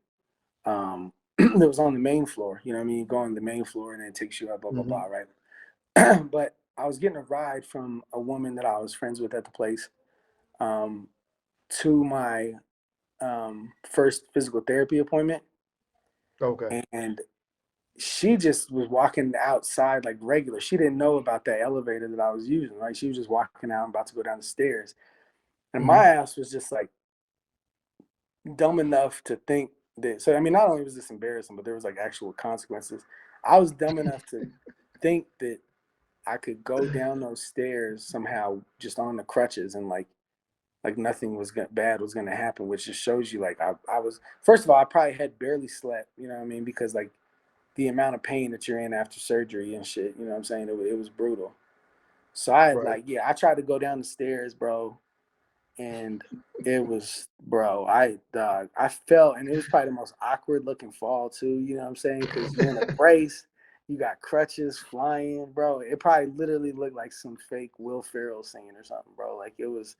that was on the main floor. You know what I mean? You go on the main floor and then it takes you up, blah, blah, Hmm. blah, right? But I was getting a ride from a woman that I was friends with at the place um, to my first physical therapy appointment. Okay. And she just was walking outside like regular. She didn't know about that elevator that I was using. Right? She was just walking out, about to go down the stairs. And my Hmm. ass was just like dumb enough to think that. So I mean, not only was this embarrassing, but there was like actual consequences. I was dumb enough to think that I could go down those stairs somehow just on the crutches and like nothing was bad was gonna happen, which just shows you like I was, first of all, I probably had barely slept, you know what I mean, because like the amount of pain that you're in after surgery and shit, you know what I'm saying, it was brutal. So I had Right. like, yeah, I tried to go down the stairs, bro, and it was, bro, I fell, and it was probably the most awkward looking fall too, you know what I'm saying, because you're in a brace, you got crutches flying, bro. It probably literally looked like some fake Will Ferrell scene or something, bro. Like it was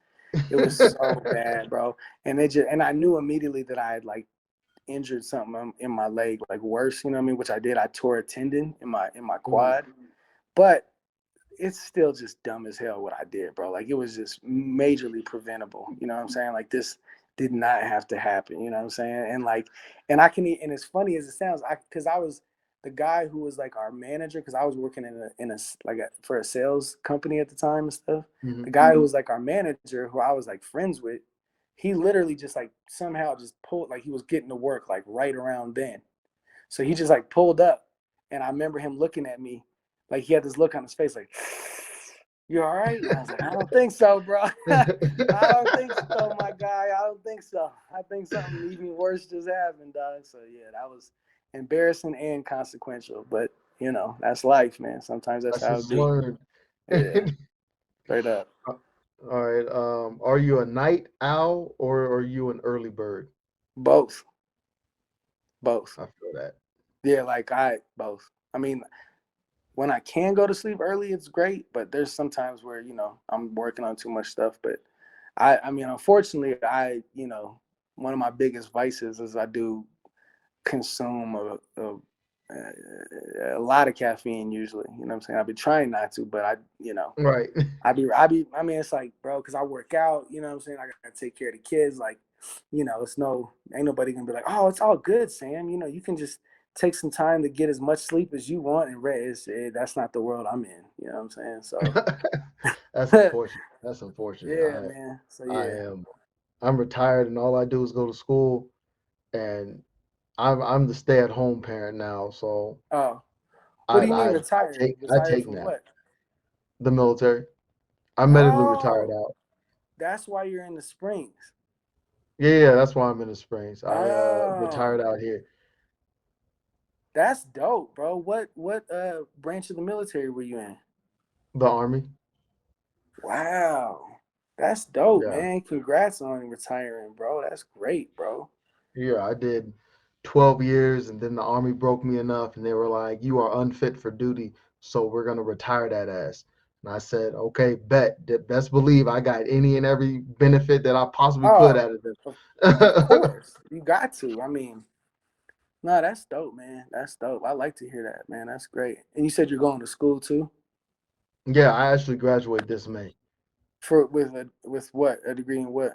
so bad, bro. And they just, and I knew immediately that I had like injured something in my leg, like worse, you know what I mean, which I did. I tore a tendon in my Ooh. quad. But it's still just dumb as hell what I did, bro. Like it was just majorly preventable. You know what I'm saying? Like this did not have to happen. You know what I'm saying? And like, and I can, and as funny as it sounds, because I was the guy who was like our manager, because I was working in a like for a sales company at the time and stuff. The Hmm. guy who was like our manager, who I was like friends with, he literally just like somehow just pulled, like he was getting to work like right around then. So he just like pulled up, and I remember him looking at me, like he had this look on his face, like, "You all right?" And I was like, "I don't think so, bro. I don't think so, my guy. I don't think so. I think something even worse just happened, dog." So yeah, that was embarrassing and consequential, but you know that's life, man. Sometimes that's how Lessons it be. learned. Yeah, straight up. All right. Are you a night owl or are you an early bird? Both, both. I feel that. Yeah, like I both. I mean, when I can go to sleep early, it's great. But there's sometimes where I'm working on too much stuff. But I mean, unfortunately, one of my biggest vices is I do consume a lot of caffeine usually. You know what I'm saying? I've been trying not to, but Right. I mean, it's like, bro, because I work out, you know what I'm saying? I gotta take care of the kids. Like, ain't nobody gonna be like, oh, it's all good, Sam. You can just take some time to get as much sleep as you want and rest. That's not the world I'm in. You know what I'm saying? So, That's unfortunate. That's unfortunate. yeah, man. So, I yeah. am I'm retired and all I do is go to school and I'm the stay-at-home parent now, so Oh, what I do you mean I retired? I Retired take from naps. what? The military. I'm medically retired Oh, out. that's why you're in the Springs. Yeah, that's why I'm in the Springs. I retired Oh, out here. that's dope, bro. What branch of the military were you in? The army. Wow. That's dope, Yeah. man. Congrats on retiring, bro. That's great, bro. Yeah, I did 12 years and then the army broke me enough and they were like, "You are unfit for duty, so we're going to retire that ass." And I said, "Okay, bet. Best believe I got any and every benefit that I possibly could Oh, out of of them." course. You got to. I mean, no, that's dope, man. That's dope. I like to hear that, man. That's great. And you said you're going to school too? Yeah, I actually graduate this May. For with what? A degree in what?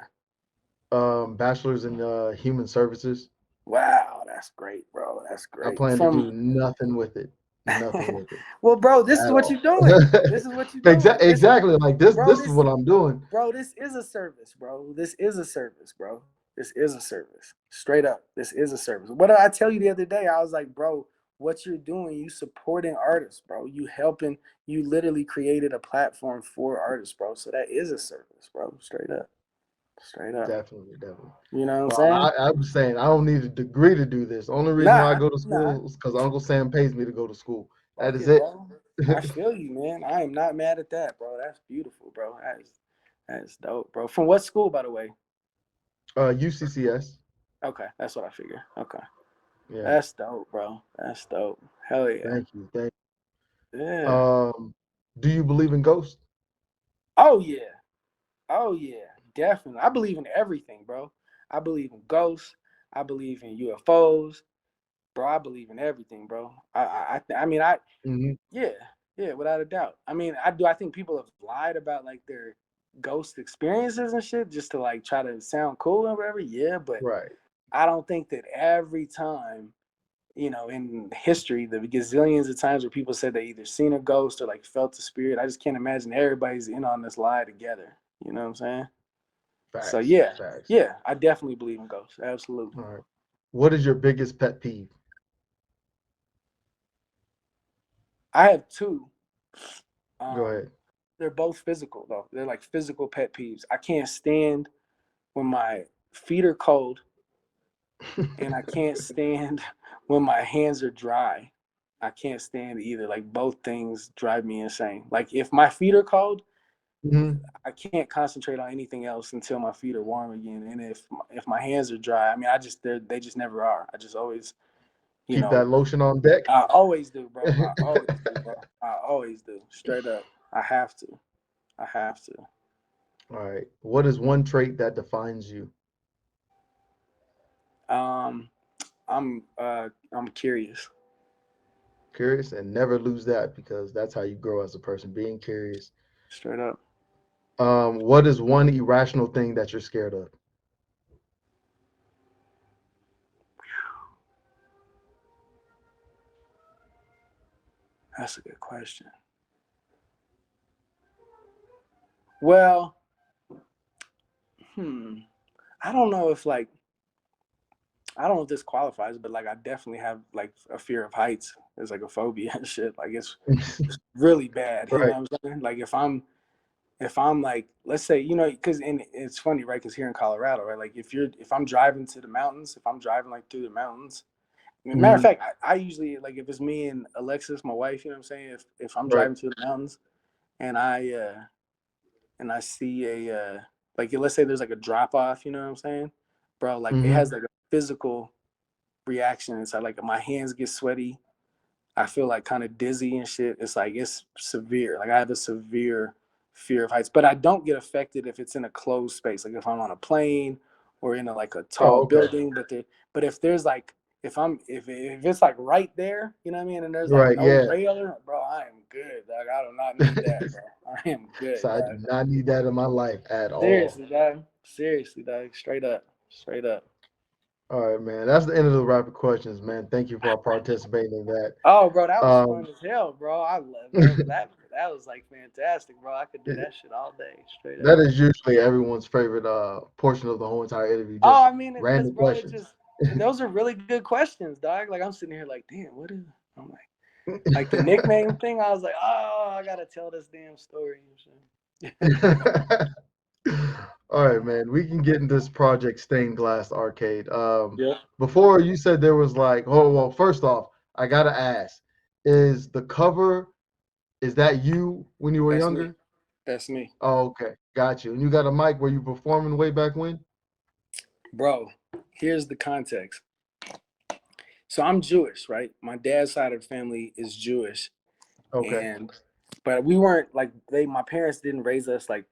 Bachelor's in human services. Wow, that's great, bro. That's I great. plan to From do nothing with it. Nothing with it well, bro, this is at what all. you're doing. This is what you're doing. Listen, Exactly. Like this bro, this is what I'm doing. this is a service, bro. This is a service, bro. This is a service. Straight up. This is a service. What did I tell you the other day? I was like, bro, what you're doing, you supporting artists, bro. You helping, you literally created a platform for artists, bro. So that is a service, bro. Straight up. Straight up. Definitely, definitely. You know what I'm Well, saying? I was saying I don't need a degree to do this. The only reason why I Nah, go to nah. school is because Uncle Sam pays me to go to school. That Fuck is it, it. bro. I feel you, man. I am not mad at that, bro. That's beautiful, bro. That's dope, bro. From what school, by the way? UCCS. Okay, that's what I figure. Okay. Yeah. That's dope, bro. That's dope. Hell yeah. Thank you. Thank you. Yeah. Do you believe in ghosts? Oh yeah. Oh yeah. Definitely. I believe in everything, bro. I believe in ghosts. I believe in UFOs, bro. I believe in everything, bro. I mean, Hmm. yeah, yeah, without a doubt. I mean, I do. I think people have lied about like their ghost experiences and shit just to like try to sound cool and whatever. Yeah, but Right. I don't think that every time, in history, the gazillions of times where people said they either seen a ghost or like felt the spirit, I just can't imagine everybody's in on this lie together. You know what I'm saying? So Facts. yeah, Facts. yeah, I definitely believe in ghosts. Absolutely. All right. What is your biggest pet peeve? I have two. Go Um, ahead. they're both physical though. They're like physical pet peeves. I can't stand when my feet are cold, and I can't stand when my hands are dry. I can't stand either. Like both things drive me insane. Like if my feet are cold, Hmm. I can't concentrate on anything else until my feet are warm again. And if my hands are dry, I mean, they just never are. I just always, you Keep know, that lotion on deck. I always do, bro. I always do, bro. I always do. Straight up, I have to. I have to. All right. What is one trait that defines you? Um, I'm curious. Curious, and never lose that because that's how you grow as a person, being curious. Straight up. What is one irrational thing that you're scared of? That's a good question. Well, hmm. I don't know if like I don't know if this qualifies, but like I definitely have like a fear of heights. It's like a phobia and shit. Like it's really bad. You know Right. what I'm saying? Like if I'm like, let's say, because and it's funny, right? Because here in Colorado, right? Like if I'm driving to the mountains, if I'm driving like through the mountains, matter of Hmm. fact, I usually like if it's me and Alexis, my wife, you know what I'm saying? If I'm Right. driving through the mountains and I see like let's say there's like a drop off, you know what I'm saying? Bro, like it Hmm. has like a physical reaction inside. Like my hands get sweaty. I feel like kind of dizzy and shit. It's like it's severe. Like I have a severe fear of heights, but I don't get affected if it's in a closed space. Like if I'm on a plane or in like a tall Oh, okay. building. But if there's like if it's like right there, you know what I mean, and there's like Right. no Yeah. rail, bro, I am good. Like I do not need that, bro. I am good, So I dog. do not need that in my life at all. Seriously, dog. Seriously, dog. Straight up. Straight up. All right, man. That's the end of the rapid questions, man. Thank you for participating in that. Oh, bro, that was Um, fun as hell, bro. I love that. That was like fantastic, bro. I could do that shit all day, straight that up. is usually everyone's favorite portion of the whole entire interview, Oh, just I mean, because random bro, it questions. just those are really good questions, dog. Like I'm sitting here, like, damn, what is? I'm like the nickname thing. I was like, oh, I gotta tell this damn story. You know what I'm saying? All right, man. We can get into this project Stained Glass Arcade. Yeah, Before you said there was like, oh well, first off, I gotta ask, is the cover, is that you when you were that's me. younger? That's me, Oh, okay, got you. And you got a mic where you performing way back when? bro. Here's the context. So I'm Jewish, right? My dad's side of the family is Jewish, Okay, and but we weren't like my parents didn't raise us like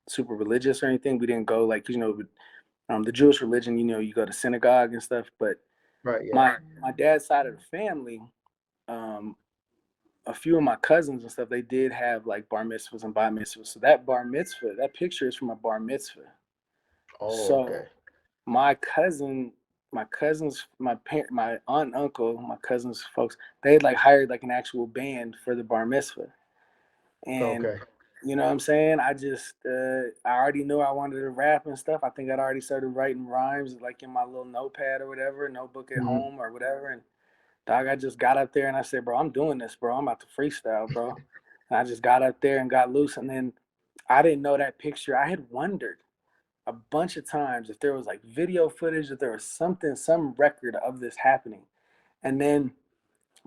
super religious or anything. We didn't go like the Jewish religion, you go to synagogue and stuff. But right, yeah. my dad's side of the family, um, a few of my cousins and stuff, they did have like bar mitzvahs and bat mitzvahs. So that bar mitzvah, that picture is from a bar mitzvah. Oh, okay. So my cousin, my cousins, my aunt, and uncle, my cousins, folks, they had like hired like an actual band for the bar mitzvah, and Okay. You know what I'm saying? I already knew I wanted to rap and stuff. I think I'd already started writing rhymes like in my little notepad or whatever, notebook at Hmm. home or whatever. And dog, I just got up there and I said, bro, I'm doing this, bro. I'm about to freestyle, bro. And I just got up there and got loose. And then I didn't know that picture. I had wondered a bunch of times if there was like video footage, if there was something, some record of this happening. And then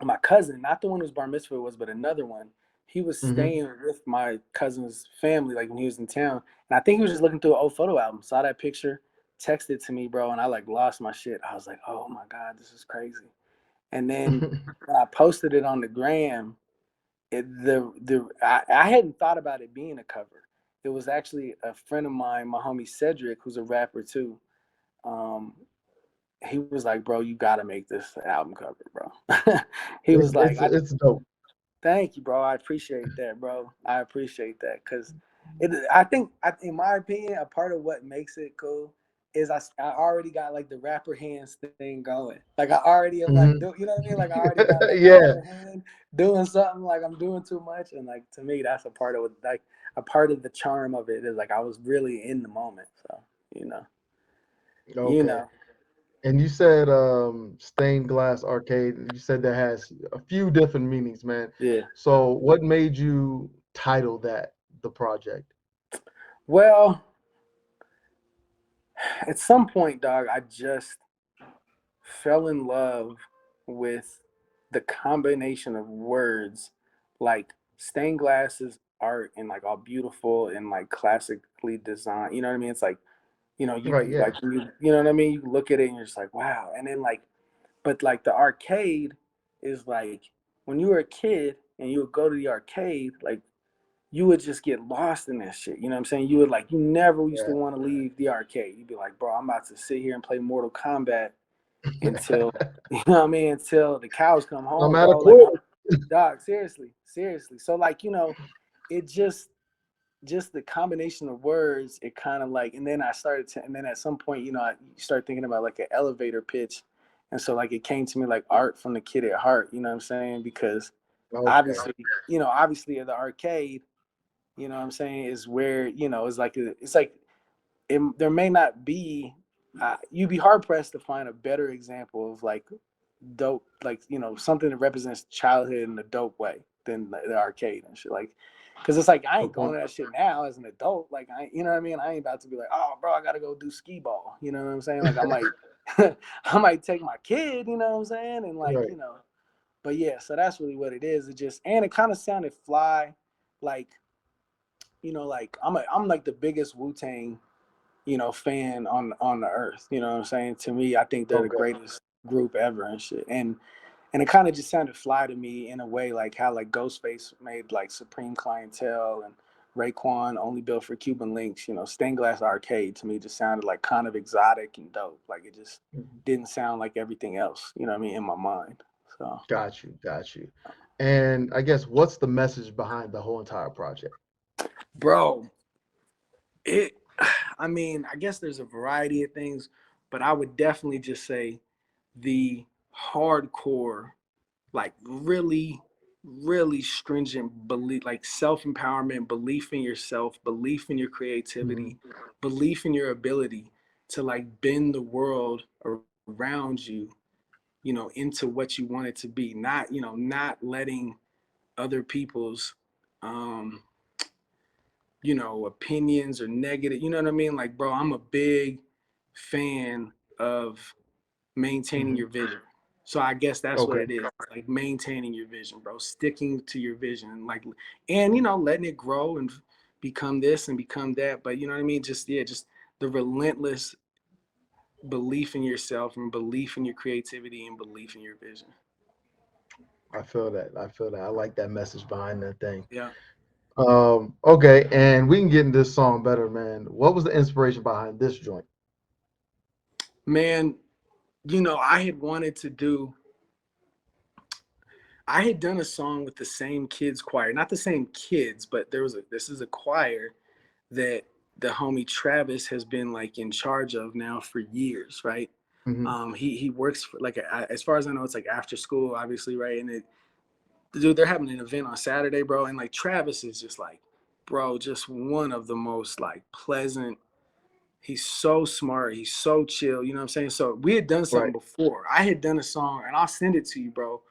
my cousin, not the one whose bar mitzvah was, but another one, he was Hmm. staying with my cousin's family, like when he was in town. And I think he was just looking through an old photo album, saw that picture, texted to me, bro, and I like lost my shit. I was like, oh my God, this is crazy. And then when I posted it on the gram, I hadn't thought about it being a cover. It was actually a friend of mine, my homie Cedric, who's a rapper too. Um, he was like, "Bro, you gotta make this album cover, bro." He was like, It's dope. Thank you, bro. I appreciate that, bro. I appreciate that because I think, in my opinion, a part of what makes it cool is I already got like the rapper hands thing going. Like I already am like, Hmm. you know what I mean? Like I already got like the Yeah. rapper hand doing something like I'm doing too much, and like to me, that's a part of like a part of the charm of it is like I was really in the moment. So you know, you Okay. know, And you said stained glass arcade. You said that has a few different meanings, man. yeah. So what made you title that the project? Well, at some point, dog, I just fell in love with the combination of words like stained glasses art and like all beautiful and like classically designed. You know what I mean? It's like, Right, you yeah. like you know what I mean? You look at it and you're just like, wow. And then like, but like the arcade is like when you were a kid and you would go to the arcade, like you would just get lost in that shit. You know what I'm saying? You would like you never used to Yeah. want to leave the arcade. You'd be like, bro, I'm about to sit here and play Mortal Kombat until you know what I mean, until the cows come I'm home, at a bro. Like quarter. dog, seriously, seriously. So like, it just the combination of words, it kind of like, and then and then at some point, I start thinking about like an elevator pitch. And so like it came to me like art from the kid at heart, you know what I'm saying? Because Okay. obviously, obviously at the arcade, you know what I'm saying, is where, it's like there may not be you'd be hard pressed to find a better example of like dope, like something that represents childhood in a dope way than the arcade and shit. Like, because it's like I ain't going Okay. to that shit now as an adult. Like you know what I mean. I ain't about to be like, oh, bro, I gotta go do skee ball. You know what I'm saying? Like I might, I might take my kid. You know what I'm saying? And like Right. but yeah. So that's really what it is. It just and it kind of sounded fly, like like I'm like the biggest Wu Tang fan on the earth. You know what I'm saying? To me, I think they're the Okay. greatest group ever and shit. And it kind of just sounded fly to me in a way like how like Ghostface made like Supreme Clientele and Raekwon only built for Cuban links. Stained Glass Arcade to me just sounded like kind of exotic and dope. Like it just Mhm. didn't sound like everything else. You know what I mean in my mind. So, Got you. Got you. And I guess what's the message behind the whole entire project? bro, it. I mean, I guess there's a variety of things, but I would definitely just say the hardcore, like really, really stringent belief, like self empowerment, belief in yourself, belief in your Hmm. creativity, belief in your ability to like bend the world around you, into what you want it to be. Not letting other people's, um, opinions or negative. You know what I mean? Like, bro, I'm a big fan of maintaining Hmm. your vision. So I guess that's what Okay. it is. Like maintaining your vision, bro. Sticking to your vision, like, and letting it grow and become this and become that. But you know what I mean? Just yeah, just the relentless belief in yourself and belief in your creativity and belief in your vision. I feel that. I feel that. I like that message behind that thing. Yeah, Okay, and we can get into this song better, man. What was the inspiration behind this joint? man. I had wanted to do. I had done a song with the same kids choir, not the same kids, but this is a choir that the homie Travis has been like in charge of now for years, right? Hmm. He works for like as far as I know, it's like after school, obviously, right? And dude, they're having an event on Saturday, bro, and like Travis is just like bro, just one of the most like pleasant. He's so smart. He's so chill. You know what I'm saying? So we had done something Right. before. I had done a song, and I'll send it to you, bro.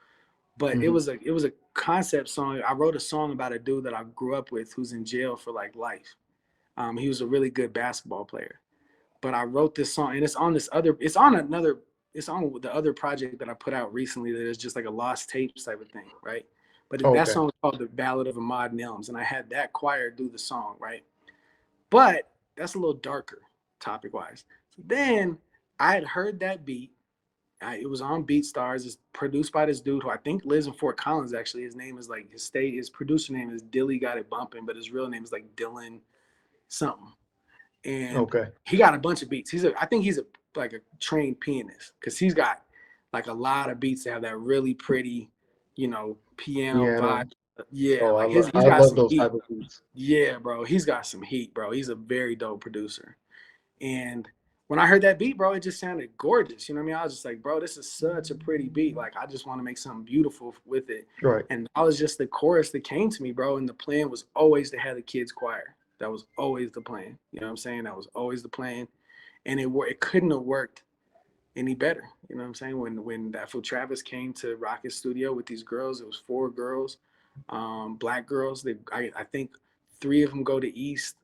But Hmm. it was a concept song. I wrote a song about a dude that I grew up with who's in jail for like life. He was a really good basketball player. But I wrote this song, and it's on this other. It's on another. It's on the other project that I put out recently. That is just like a lost tapes type of thing, right? But that Okay. song is called "The Ballad of Ahmad Nelms," and I had that choir do the song, right? But that's a little darker topic wise. So then I had heard that beat. It was on BeatStars. It's produced by this dude who I think lives in Fort Collins. Actually, his name is like his producer name is Dilly Got It Bumping, but his real name is like Dylan something. And Okay. he got a bunch of beats. I think he's a like a trained pianist because he's got like a lot of beats that have that really pretty, piano vibe. Piano. Yeah, Oh, like he's I got love some those heat. type of beats. Yeah, bro, he's got some heat, bro. He's a very dope producer. And when I heard that beat, bro, it just sounded gorgeous. You know what I mean? I was just like, bro, this is such a pretty beat. Like, I just want to make something beautiful with it. Right. And that was just the chorus that came to me, bro. And the plan was always to have the kids choir. That was always the plan. You know what I'm saying? That was always the plan. And it couldn't have worked any better. You know what I'm saying? When that fool Travis came to Rocket Studio with these girls, it was four girls, black girls. I think three of them go to East.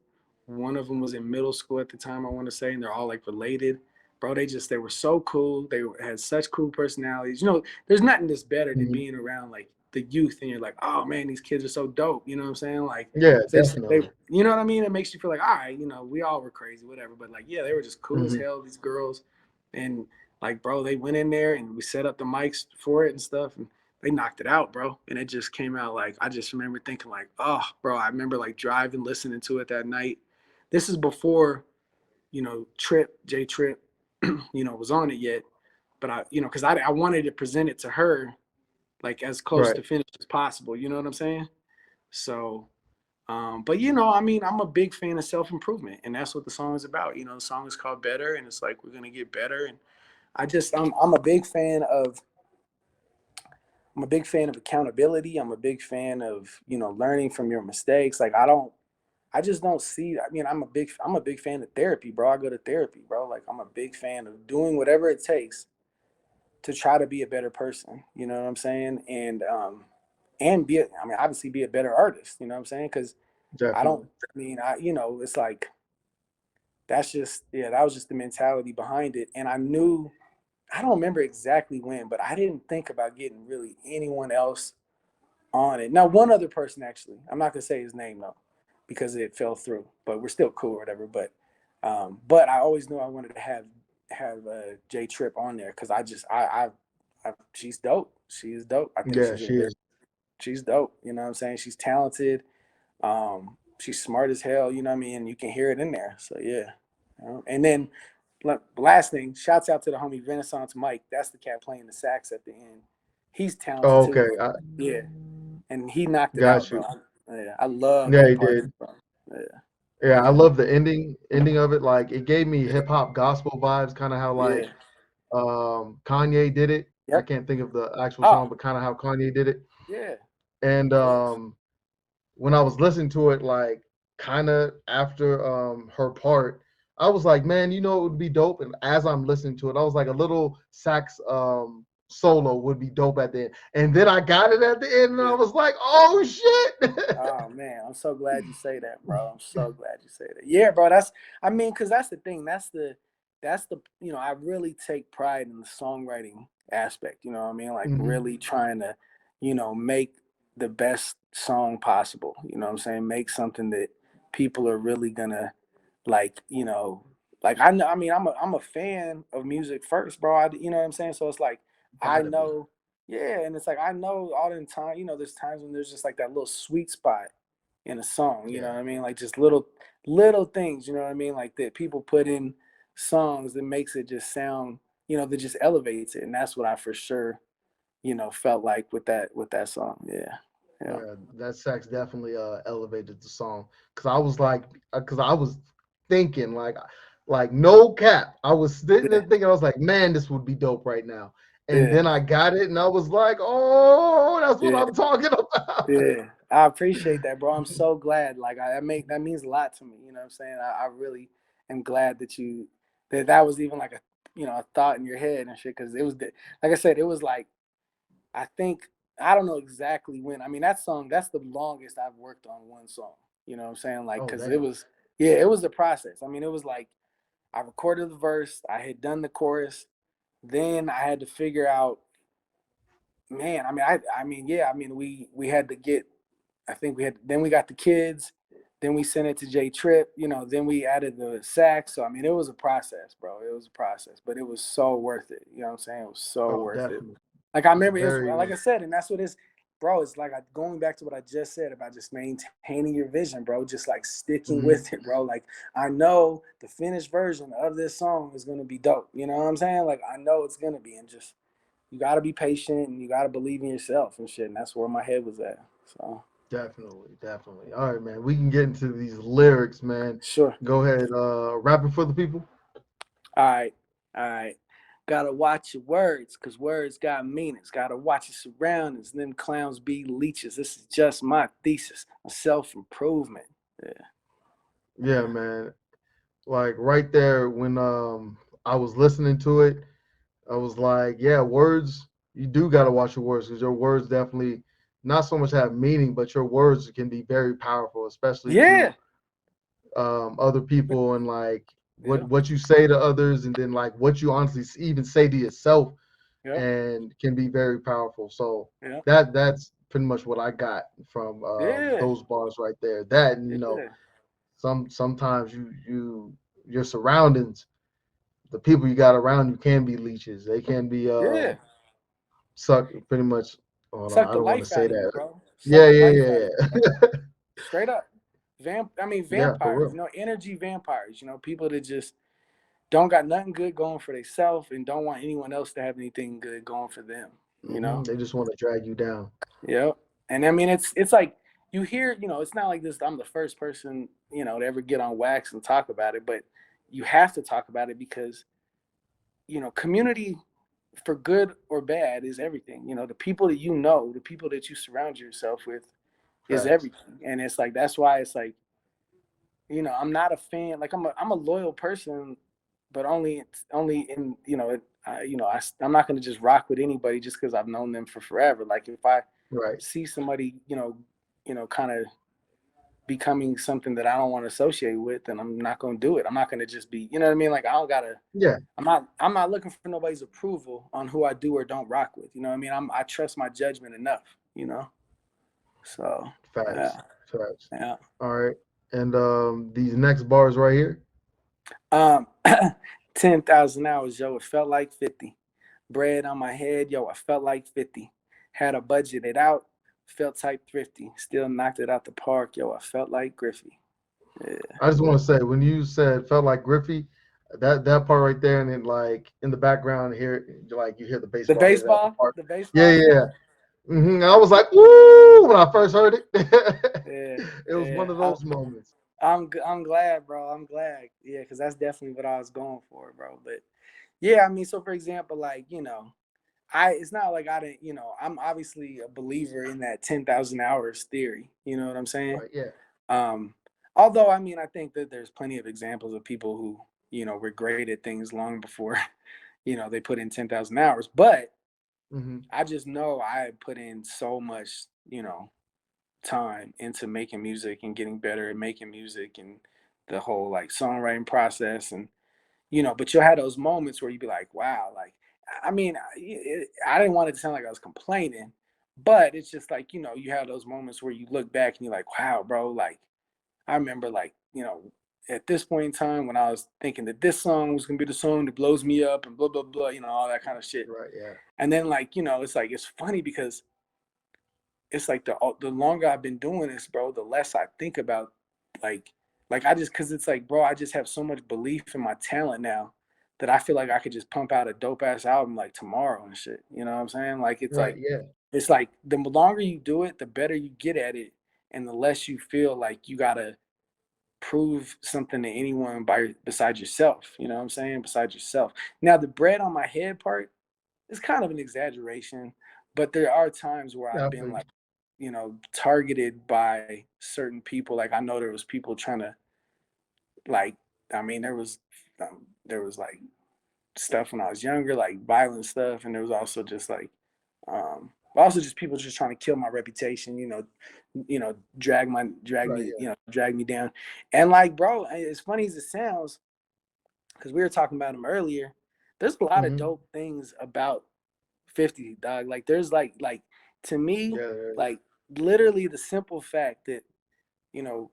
One of them was in middle school at the time, I want to say, and they're all like related. Bro, they were so cool. They had such cool personalities. There's nothing that's better than Mhm. being around like the youth, and you're like, oh man, these kids are so dope. You know what I'm saying? Like Yeah, they, definitely. you know what I mean? It makes you feel like, all right, we all were crazy, whatever. But like, yeah, they were just cool as Hmm. hell. These girls, and like, bro, they went in there and we set up the mics for it and stuff, and they knocked it out, bro. And it just came out like I just remember thinking like, oh, bro, I remember like driving, listening to it that night. This is before, J Trip, was on it yet. But because I wanted to present it to her like as close Right. to finished as possible. You know what I'm saying? So, but I mean, I'm a big fan of self improvement, and that's what the song is about. The song is called Better, and it's like we're gonna get better. And I'm a big fan of accountability. I'm a big fan of learning from your mistakes. Like I just don't see. I mean, I'm a big fan of therapy, bro. I go to therapy, bro. Like I'm a big fan of doing whatever it takes to try to be a better person. You know what I'm saying? And I mean, obviously be a better artist. You know what I'm saying? Because I don't. Definitely. I mean, it's like that's just yeah. That was just the mentality behind it, and I knew. I don't remember exactly when, but I didn't think about getting really anyone else on it. Now, one other person actually. I'm not gonna say his name though, because it fell through. But we're still cool or whatever. But I always knew I wanted to have J Trip on there because I just she's dope. She is dope. I think Yeah, she is. she's dope. You know what I'm saying? She's talented. She's smart as hell. You know what I mean? And you can hear it in there. So yeah. And then last thing, shouts out to the homie Renaissance Mike. That's the cat playing the sax at the end. He's talented Oh, too. okay. I Yeah, and he knocked it out, got bro. you. I love Yeah, that he part. did. Bro. Yeah, Yeah, I love the ending of it. Like it gave me hip hop gospel vibes, kind of how like yeah. Kanye did it. I Yep. can't think of the actual Oh, song, but kind of how Kanye did it. yeah. And Yes. when I was listening to it, like kind of after her part, I was like, man, it would be dope. And as I'm listening to it, I was like, a little sax solo would be dope at the end. And then I got it at the end, and I Yeah. was like, oh shit. Oh man, I'm so glad you say that, bro. I'm so glad you say that. Yeah, bro. I mean, cause that's the thing. That's the I really take pride in the songwriting aspect. You know what I mean? Like Hmm. really trying to, make the best song possible. You know what I'm saying? Make something that people are really gonna like. Like I know. I mean, I'm a fan of music first, bro. You know what I'm saying? So it's like I Gotta be. know. Yeah, and it's like I know all the time, there's times when there's just like that little sweet spot in a song, you know Yeah. what I mean? Like just little things, you know what I mean? Like that people put in songs that makes it just sound, that just elevates it. And that's what I for sure, felt like with that song. Yeah. Yeah. Yeah, that sax definitely elevated the song. Cause I was like, cause I was thinking like no cap. I was sitting there Yeah. thinking, I was like, man, this would be dope right now. And Yeah, then I got it, and I was like, "Oh, that's what yeah, I'm talking about." yeah. I appreciate that, bro. I'm so glad. Like that means a lot to me. You know what I'm saying? I really am glad that that was even like a a thought in your head and shit. Because it was like I said, it was like I think I don't know exactly when. I mean, that song that's the longest I've worked on one song. You know what I'm saying? Like, Oh, cause it damn. was yeah, it was the process. I mean, it was like I recorded the verse, I had done the chorus, then I had to figure out man, I mean, yeah, I mean, we had to get. I think we had. Then we got the kids. Then we sent it to J Trip. Then we added the sax. So I mean, it was a process, bro. It was a process, but it was so worth it. You know what I'm saying? It was so Oh, worth it. definitely. Like I It's remember, it's very like I said, and that's what it's, bro. It's like going back to what I just said about just maintaining your vision, bro. Just like sticking mhm, with it, bro. Like I know the finished version of this song is gonna be dope. You know what I'm saying? Like I know it's gonna be, and just you got to be patient and you got to believe in yourself and shit. And that's where my head was at. So definitely, definitely. All right, man. We can get into these lyrics, man. sure. Go ahead, rap it for the people. All right. All right. Gotta watch your words, cause words got meanings. Gotta watch your surroundings. Them clowns be leeches. This is just my thesis. Self improvement. Yeah. Yeah, man. Like right there when I was listening to it, I was like, yeah, words. You do got to watch your words because your words definitely not so much have meaning, but your words can be very powerful, especially to Yeah. other people and like what Yeah. what you say to others, and then like what you honestly even say to yourself, Yeah. and can be very powerful. So Yeah. that's pretty much what I got from Yeah. those bars right there. That and Yeah. sometimes your surroundings, the people you got around you can be leeches. They can be Yeah. suck pretty much. Hold on, Suck I the don't want to life say out of you, that. bro. Yeah, Suck the yeah, life yeah, out of you, bro. yeah. Straight up. I mean Yeah, for vampires, real. energy vampires, people that just don't got nothing good going for themselves and don't want anyone else to have anything good going for them. You know? They just want to drag you down. Yep. And I mean, it's like you hear, it's not like this. I'm the first person, to ever get on wax and talk about it, but you have to talk about it because community, for good or bad, is everything. The people that the people that you surround yourself with, is Facts. everything. And it's like that's why it's like I'm not a fan. Like I'm a loyal person, but only in I'm not gonna just rock with anybody just because I've known them for forever. Like if I Right. see somebody kind of becoming something that I don't want to associate with, then I'm not gonna do it. I'm not gonna just be what I mean. Like I don't gotta. Yeah. I'm not looking for nobody's approval on who I do or don't rock with. You know what I mean? I trust my judgment enough. You know. So Facts. yeah, Facts. yeah. All right. And these next bars right here. Um, 10,000 hours, yo. It felt like 50. Bread on my head, yo. I felt like 50. Had a budgeted out, felt type thrifty. Still knocked it out the park, yo. I felt like Griffey. Yeah. I just want to say when you said felt like Griffey, that part right there, and then like in the background here, like you hear the The baseball hit it out the baseball, park. the Yeah, baseball. yeah, yeah. I Yeah, was like, "Ooh!" when I first heard it. yeah, It was one yeah. of those moments. I'm glad, bro. I'm glad. Yeah, because that's definitely what I was going for, bro. But yeah, I mean, so for example, like it's not like I didn't, I'm obviously a believer in that 10,000 hours theory. You know what I'm saying? Right. Yeah. Um, although I mean, I think that there's plenty of examples of people who were great at things long before they put in 10,000 hours. But hmm I just know I put in so much time into making music and getting better at making music and the whole like songwriting process and but you'll have those moments where you'd be like, wow, like I mean, I didn't want it to sound like I was complaining, but it's just like you have those moments where you look back and you're like, wow, bro, like I remember like, at this point in time when I was thinking that this song was gonna be the song that blows me up and blah blah blah, all that kind of shit. Right. Yeah. And then like, it's like it's funny because it's like the longer I've been doing this, bro, the less I think about like I just cause it's like, bro, I just have so much belief in my talent now that I feel like I could just pump out a dope ass album like tomorrow and shit. You know what I'm saying? Like Right. Yeah. it's like the longer you do it, the better you get at it, and the less you feel like you gotta prove something to anyone besides yourself. You know what I'm saying? Besides yourself. Now the bread on my head part, it's kind of an exaggeration, but there are times where Yeah, I've I feel been you. like, targeted by certain people. Like I know there was people trying to like, I mean, there was like stuff when I was younger, like violent stuff, and there was also just like, also just people just trying to kill my reputation. Right, yeah. Drag me down, and like, bro, as funny as it sounds, because we were talking about him earlier. There's a lot of Hmm. dope things about 50, dog. Like there's like to me, Yeah, there is. like literally the simple fact that you know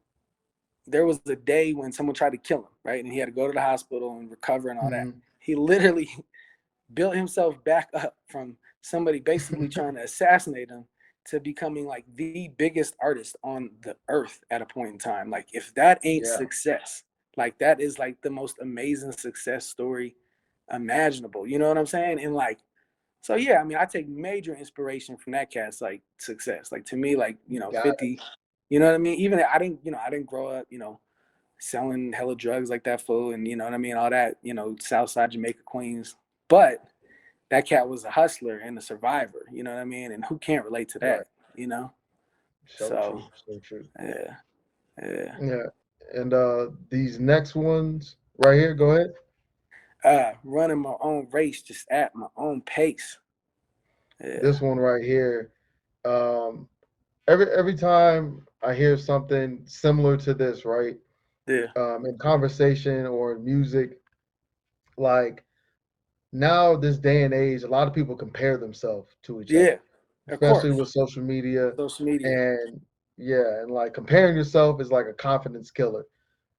there was a day when someone tried to kill him, right, and he had to go to the hospital and recover and all that. Hmm. He literally built himself back up from somebody basically trying to assassinate him to becoming like the biggest artist on the earth at a point in time. Like if that ain't Yeah, success, like that is like the most amazing success story imaginable. You know what I'm saying? And like, so yeah, I mean, I take major inspiration from that cat's like success. Like to me, like, got 50, you know what I mean? Even I didn't grow up, selling hella drugs like that fool and you know what I mean, all that, Southside Jamaica Queens. But that cat was a hustler and a survivor, you know what I mean? And who can't relate to right. that, you know? So So true, so true. yeah, yeah. Yeah, and these next ones right here. Go ahead. Running my own race just at my own pace. This Yeah, one right here. Um, every time I hear something similar to this, right, yeah, in conversation or in music, like now this day and age, a lot of people compare themselves to each yeah. other, Of especially course, with social media, social media. and yeah, and like comparing yourself is like a confidence killer.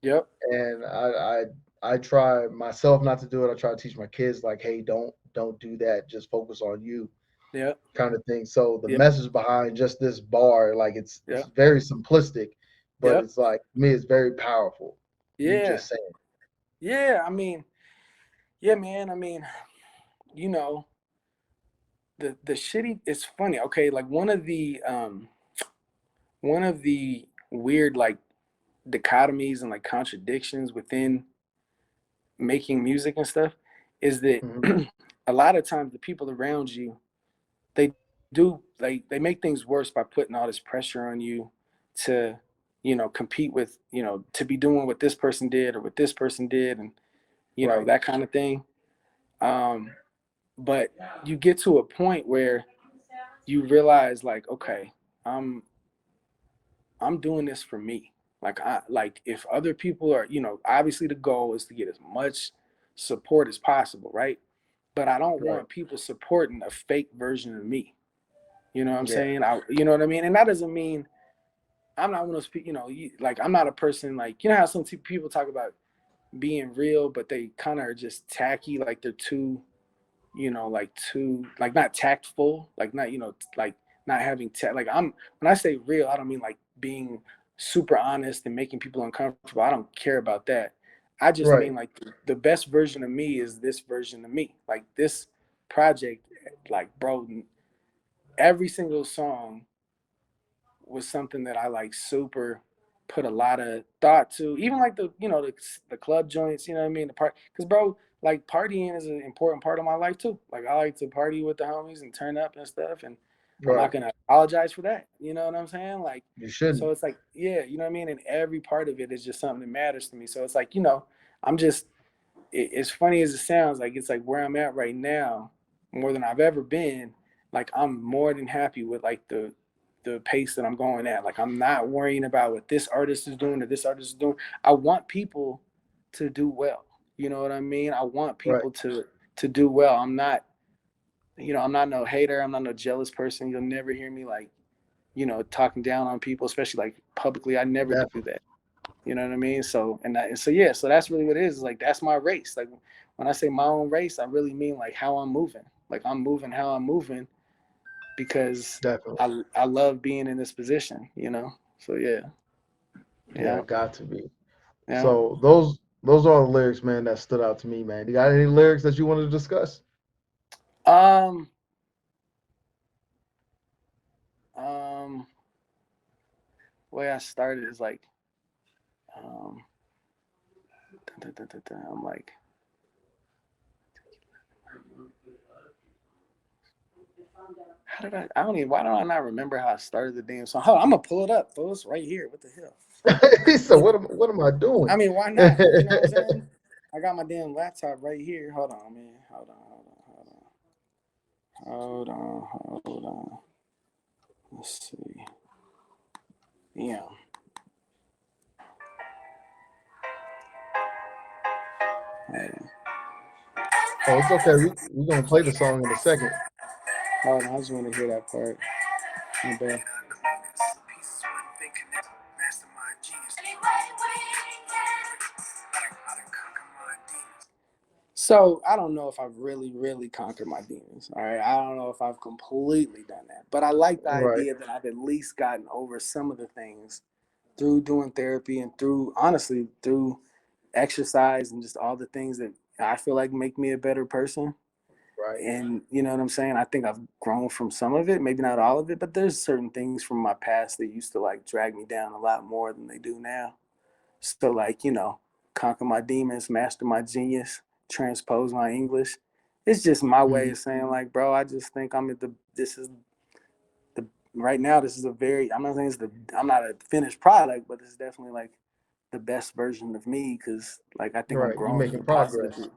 Yep, And I try myself not to do it. I try to teach my kids like, hey, don't do that. Just focus on you, yep, kind of thing. So the yep, message behind just this bar, like it's yep, very simplistic, but yep. it's like to me, it's very powerful. You Yeah, just saying, yeah. I mean, yeah, man. I mean, you know, the shitty. It's funny. Okay, like one of the weird like dichotomies and like contradictions within making music and stuff is that hmm a lot of times the people around you they do like they make things worse by putting all this pressure on you to compete with to be doing what this person did or what this person did and right, that kind of thing. um but you get to a point where you realize like, okay, i'm I'm doing this for me. Like I like if other people are, obviously the goal is to get as much support as possible, right? But I don't right, want people supporting a fake version of me. You know what I'm yeah, saying? You know what I mean? And that doesn't mean I'm not one of those people, like I'm not a person like, how some people talk about being real, but they kind of are just tacky, like they're too like too like not tactful, like not like not having like when I say real, I don't mean like being super honest and making people uncomfortable. I don't care about that. I just mean right, like the best version of me is this version of me. Like this project, like bro, every single song was something that I like super put a lot of thought to. Even like the club joints, you know what I mean? The part because bro, like partying is an important part of my life too. Like I like to party with the homies and turn up and stuff, and I'm right. not gonna apologize for that. You know what I'm saying? Like, You so shouldn't. it's like yeah, you know what I mean. And every part of it is just something that matters to me. So it's like I'm just as funny as it sounds, like it's like where I'm at right now, more than I've ever been. Like I'm more than happy with like the pace that I'm going at. Like I'm not worrying about what this artist is doing or this artist is doing. I want people to do well. You know what I mean? I want Right. people to do well. I'm not, I'm not no hater. I'm not no jealous person. You'll never hear me like, talking down on people, especially like publicly. I never do Definitely, that. You know what I mean? So and so yeah, so that's really what it is. Like that's my race. Like when I say my own race, I really mean like how I'm moving. Like I'm moving how I'm moving because definitely. I love being in this position. So yeah, Yeah, yeah, got to be. yeah. So those are the lyrics, man, that stood out to me, man. You got any lyrics that you want to discuss? Um, um, way I started is like, um, I'm like, How did I don't even, why don't I not remember how I started the damn song? Hold on, I'm gonna pull it up, folks, right here. What the hell? He said, what am I I doing? mean, why not? You know what I'm saying? I got my damn laptop right here. Hold on, man. Hold on. Let's see. Yeah. Oh, it's okay. We're gonna play the song in a second. Hold on, I just want to hear that part. My bad. So I don't know if I've really conquered my demons. All right. I don't know if I've completely done that. But I like the Right, idea that I've at least gotten over some of the things through doing therapy and through honestly through exercise and just all the things that I feel like make me a better person. right, And you know what I'm saying? I think I've grown from some of it, maybe not all of it, but there's certain things from my past that used to like drag me down a lot more than they do now. So like, conquer my demons, master my genius, transpose my English. It's just my way mhm, of saying like, bro, I just think I'm at the this is the right now this is a very I'm not saying I'm not a finished product, but it's definitely like the best version of me because like I think I'm right. You growing in making a positive, progress.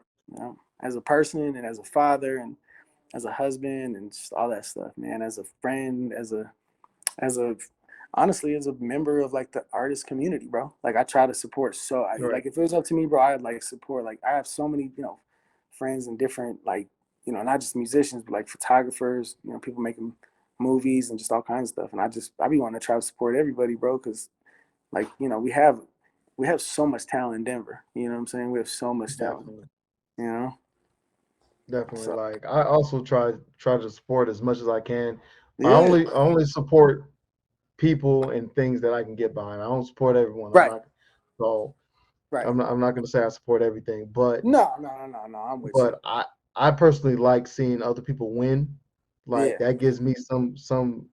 as a person and as a father and as a husband and just all that stuff, man. As a friend, as a honestly as a member of like the artist community, bro. Like I try to support. So Right, like if it was up to me, bro, I'd like support. Like I have so many friends and different like not just musicians but like photographers, people making movies and just all kinds of stuff. And I be wanting to try to support everybody, bro, because like we have so much talent in Denver. You know what I'm saying? We have so much talent. definitely. You know. Definitely. So Like I also try to support as much as I can. yeah. I only support people and things that I can get behind. I don't support everyone. Right. So Right. I'm not gonna say I support everything, No. No. No. No. No. I'm with you. but I personally like seeing other people win. Like Yeah. that gives me some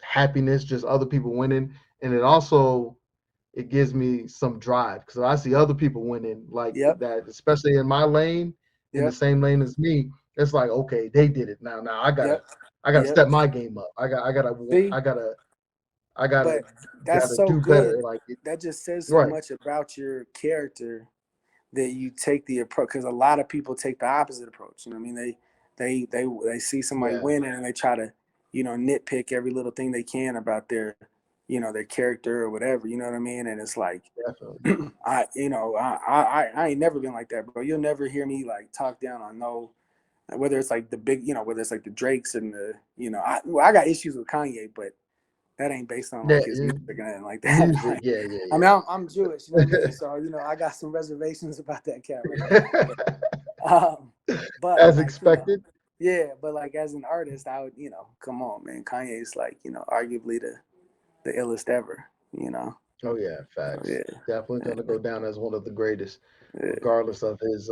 happiness, just other people winning. And it gives me some drive because I see other people winning like Yep. that, especially in my lane, in the Yep. same lane as me. It's like, okay, they did it. Now Yep. I gotta Yep. step my game up. See, I gotta I gotta but that's so do better. good. Like That just says so right, much about your character that you take the approach. Because a lot of people take the opposite approach. You know what I mean? They see somebody yeah, winning and they try to nitpick every little thing they can about their character or whatever. You know what I mean? And it's like definitely. I ain't never been like that, bro. You'll never hear me like talk down on no whether it's like the big, whether it's like the Drakes and I got issues with Kanye, but that ain't based on Yeah, like his music or anything like that. music. Like, Yeah, I mean, I'm Jewish, you know what I mean? yeah, So I got some reservations about that cat right there. yeah. But As like expected. yeah, but like as an artist, I would come on, man. Kanye's like arguably the illest ever. Oh yeah, So facts. yeah, Definitely yeah, gonna go down as one of the greatest, yeah. regardless of his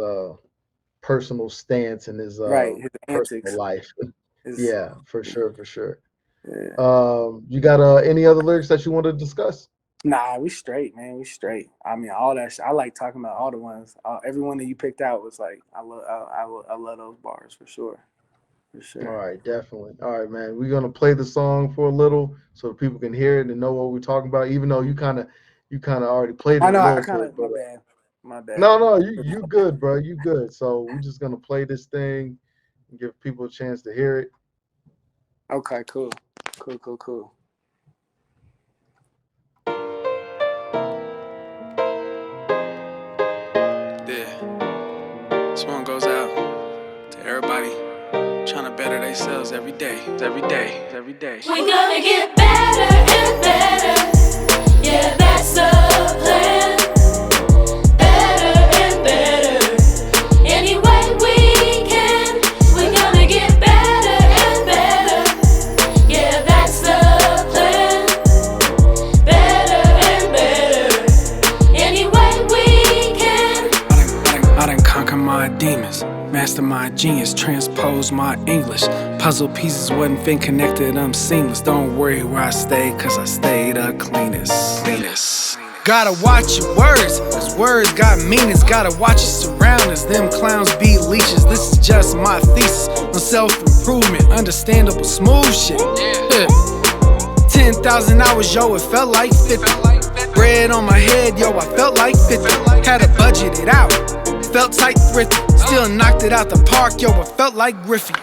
personal stance and his Right. His personal antics life. is Yeah, for sure, for sure. yeah. You got any other lyrics that you want to discuss? Nah, we straight, man. We straight. I mean, all that. I like talking about all the ones. Every one that you picked out was like, I love those bars for sure, for All sure. right, definitely. All right, man. We're gonna play the song for a little so people can hear it and know what we're talking about. Even though you kind of already played it I a know. I little kind bit, of but my bad. no, you good, bro. You good. So we're just gonna play this thing and give people a chance to hear it. Okay, cool, cool, cool, cool. Yeah, this one goes out to everybody trying to better themselves every day, every day, every day. We're gonna get better and better. Yeah, that's the plan. Better and better. Any way we can. We're gonna get better and better. Yeah, that's the plan. Better and better. Any way we can. I done conquer my demons, master my genius, transpose my English. Puzzle pieces wasn't fin connected, I'm seamless. Don't worry where I stay, cause I stay the cleanest. Gotta watch your words, cause words got meanings. Gotta watch your surroundings, them clowns be leeches. This is just my thesis on self improvement, understandable, smooth shit. Yeah. 10,000 hours, yo, it felt like 50. Bread on my head, yo, I felt like 50. Had to budget it out, felt tight thrifty. Still knocked it out the park, yo, it felt like Griffey.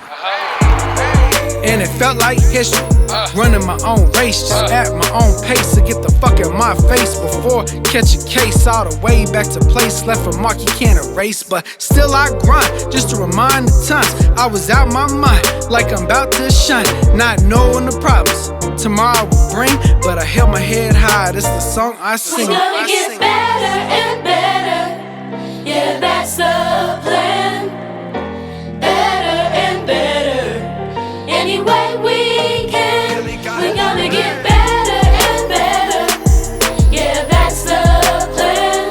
And it felt like history. Running my own race, just at my own pace to get the fuck in my face before catch a case. All the way back to place, left a mark you can't erase. But still I grind, just to remind the times I was out my mind, like I'm about to shine, not knowing the problems tomorrow will bring. But I held my head high, this the song I sing. We're gonna get better and better. Yeah, that's the plan. Better and better. Any way we can. We're gonna get better and better. Yeah, that's the plan.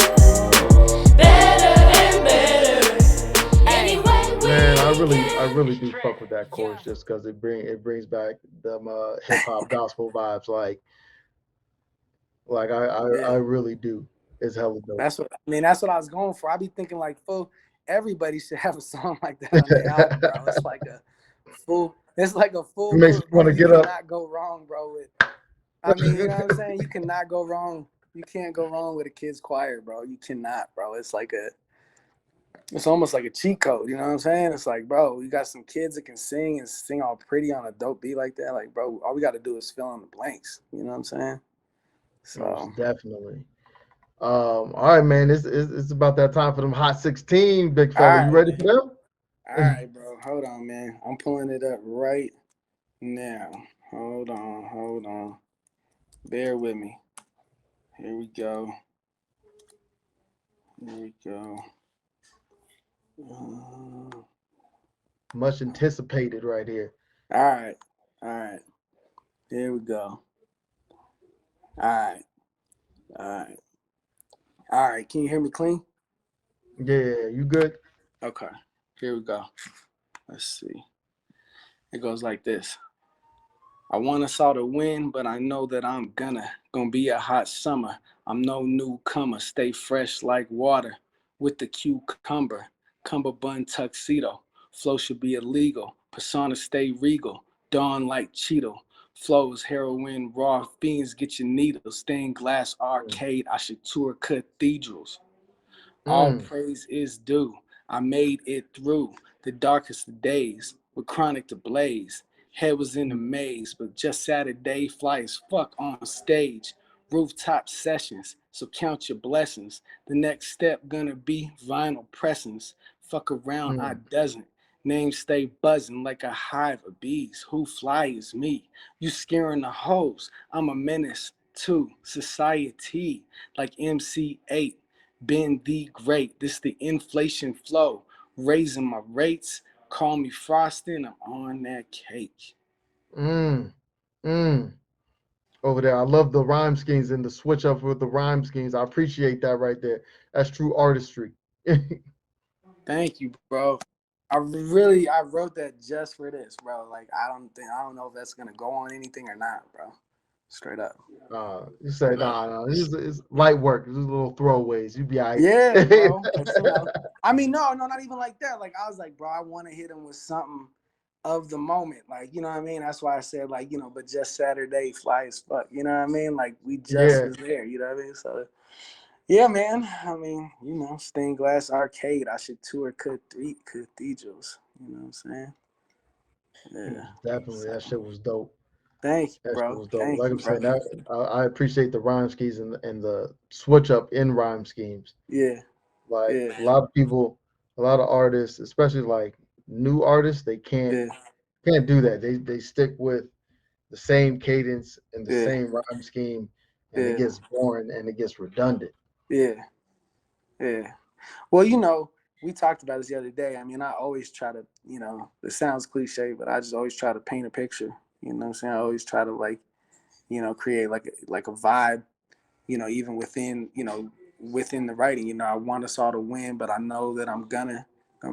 Better and better. Any way we Man, I can. really do fuck with that chorus just because it brings back them hip hop gospel vibes. Like I Yeah. really do. It's hella dope. That's what I mean. That's what I was going for. I be thinking like, fool, everybody should have a song like that on their album, bro. It's like a full. It's like a full It makes me book, want bro. to You get up. cannot go wrong, bro. With, I mean, you know what I'm saying? You cannot go wrong. You can't go wrong with a kid's choir, bro. You cannot, bro. It's like a. It's almost like a cheat code. You know what I'm saying? It's like, bro, you got some kids that can sing and sing all pretty on a dope beat like that. Like, bro, all we got to do is fill in the blanks. You know what I'm saying? So, Most definitely. All right, man. It's about that time for them hot 16, big all fella. You right, ready man. for All them? right, bro. Hold on, man. I'm pulling it up right now. Hold on, hold on. Bear with me. Here we go. Here we go. Much anticipated right here. All right, all right. Here we go. All right, all right, all right. Can you hear me clean? Yeah, you good? Okay. Here we go. Let's see. It goes like this. I want us all to win, but I know that I'm gonna be a hot summer. I'm no newcomer, stay fresh like water with the cucumber, cummerbund tuxedo. Flow should be illegal, persona stay regal, dawn like Cheeto. Flows, heroin, raw fiends, get your needles, stained glass arcade. I should tour cathedrals. All Mm, praise is due. I made it through the darkest of days with chronic to blaze. Head was in a maze, but just Saturday, fly as fuck on stage. Rooftop sessions, so count your blessings. The next step gonna be vinyl pressings. Fuck around, I mm, doesn't. Names stay buzzing like a hive of bees. Who fly is me? You scaring the hoes. I'm a menace to society like MC8 been the great. This the inflation flow. Raising my rates. Call me frosting. I'm on that cake. mm, mm. Over there. I love the rhyme schemes and the switch up with the rhyme schemes. I appreciate that right there. That's true artistry. Thank you, bro. I wrote that just for this, bro. Like I don't know if that's gonna go on anything or not, bro. Straight up. You say, nah, nah, it's light work. This is little throwaways. You be all right. Yeah, bro. But you know, I mean, no, not even like that. Like I was like, bro, I want to hit him with something of the moment. Like, you know what I mean? That's why I said, like, you know, but just Saturday, fly as fuck. You know what I mean? Like we just Yeah. was there, you know what I mean? So yeah, man. I mean, you know, stained glass arcade. I should tour cathedrals. You know what I'm saying? Yeah. Definitely. So That shit was dope. thank you, That shit bro. was dope. Thank Like you, I'm saying, bro. that I appreciate the rhyme schemes and the switch up in rhyme schemes. Yeah, Like yeah, a lot of people, a lot of artists, especially like new artists, they yeah, can't do that. They stick with the same cadence and the yeah, same rhyme scheme, and it yeah, gets boring and it gets redundant. yeah, yeah. Well, you know, we talked about this the other day. I mean, I always try to, you know, it sounds cliche, but I just always try to paint a picture. You know what I'm saying? I always try to like, you know, create like a vibe, you know, even within, you know, within the writing. You know, I want us all to win, but I know that I'm gonna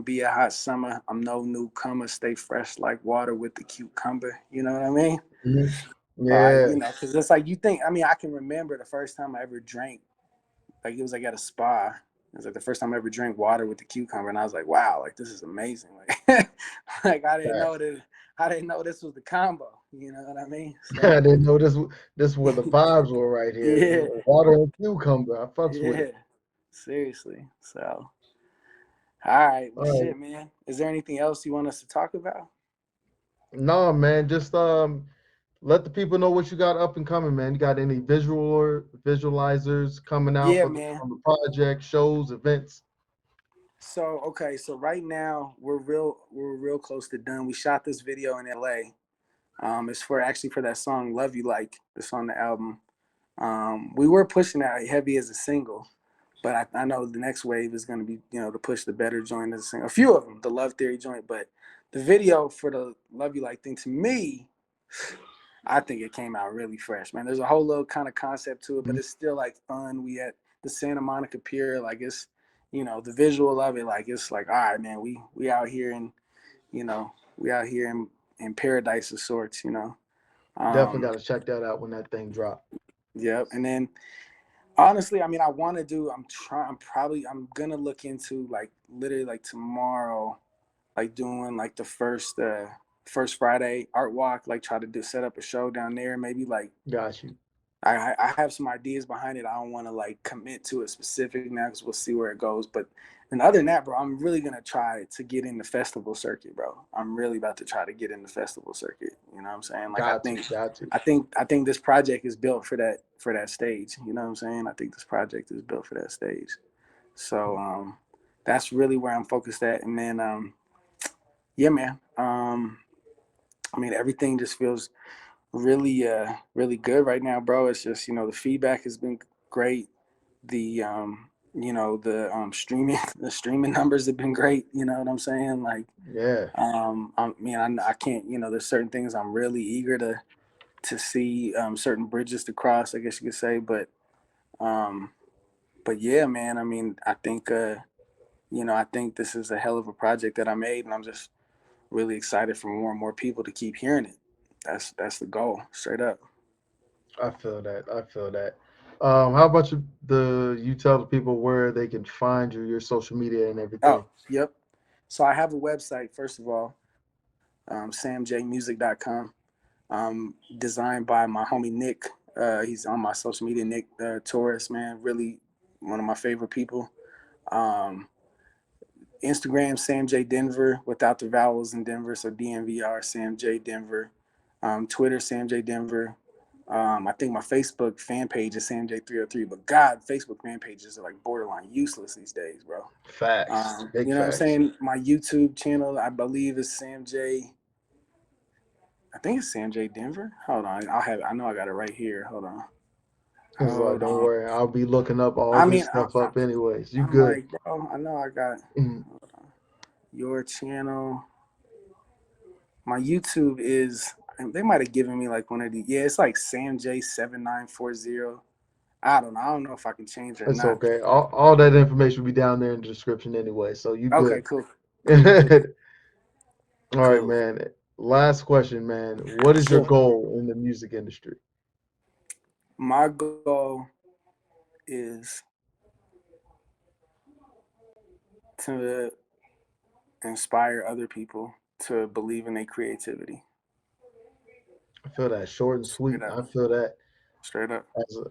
be a hot summer. I'm no newcomer, stay fresh like water with the cucumber. You know what I mean? Mhm. Like, Yeah. you know, because it's like you think, I mean, I can remember the first time I ever drank, like it was like at a spa. It was like the first time I ever drank water with the cucumber, and I was like, "Wow, like this is amazing!" Like, like I didn't know Facts. that. I didn't know this was the combo. You know what I mean? I So didn't know this where the vibes were right here. yeah, Water and cucumber. I fucks with yeah, it. seriously. So all right, well, All right. shit, man. Is there anything else you want us to talk about? No, man, just let the people know what you got up and coming, man. You got any visual or visualizers coming out Yeah, for man. the project, shows, events? So okay, so right now we're real close to done. We shot this video in LA. It's for actually for that song "Love You Like" that's on the album. We were pushing that heavy as a single, but I know the next wave is going to be, you know, to push the better joint as a single. A few of them, the Love Theory joint, but the video for the Love You Like thing, to me, I think it came out really fresh, man. There's a whole little kind of concept to it, but Mhm. it's still like fun. We at the Santa Monica Pier, like it's, you know, the visual of it, like it's like, all right, man, we out here in, you know, we out here in paradise of sorts, you know. Definitely Um, got to check that out when that thing drop. yep. And then honestly, I mean, I want to do. I'm gonna look into like literally like tomorrow, like doing like the first Friday art walk. Like try to do set up a show down there. Maybe like Got you. I have some ideas behind it. I don't want to like commit to it specific now because we'll see where it goes. But and other than that, bro, I'm really gonna try to get in the festival circuit, bro. I'm really about to try to get in the festival circuit. You know what I'm saying? Like Got to. Got to. I think this project is built for that stage. You know what I'm saying? I think this project is built for that stage. So that's really where I'm focused at. And then yeah, man. I mean everything just feels really really good right now, bro. It's just, you know, the feedback has been great. The you know, the streaming the streaming numbers have been great. You know what I'm saying? Like Yeah. I mean, I can't, you know, there's certain things I'm really eager to see, certain bridges to cross, I guess you could say. Um, but yeah, man, I mean, I think, you know, I think this is a hell of a project that I made, and I'm just really excited for more and more people to keep hearing it. That's the goal, straight up. I feel that. I feel that. How about you tell the people where they can find you, your social media and everything? Oh, yep. So I have a website, first of all, samjmusic.com, designed by my homie Nick. He's on my social media, Nick Torres, man, really one of my favorite people. Um, Instagram, Sam J Denver, without the vowels in Denver, so DNVR, Sam J Denver. Twitter, Sam J Denver. I think my Facebook fan page is Sam J303, but God, Facebook fan pages are like borderline useless these days, bro. Facts. Big You know what I'm facts. saying? My YouTube channel, I believe, is Sam J. I think it's Sam J Denver. Hold on, I'll have. I know I got it right here. Hold on. It's like, Hold don't on. worry. I'll be looking up all I this mean, stuff up anyways. You I'm good. like, bro, I know I got. Mhm. Hold on. Your channel. My YouTube is. They might have given me like one of the. Yeah, it's like Sam J 7940. I don't know. I don't know if I can change it or It's not. okay. All that information will be down there in the description anyway. So you Okay, good. cool, cool, cool, All right, cool. man. Last question, man. What is your Sure. goal in the music industry? My goal is to inspire other people to believe in their creativity. I feel that short and Straight sweet. up. I feel that Straight up.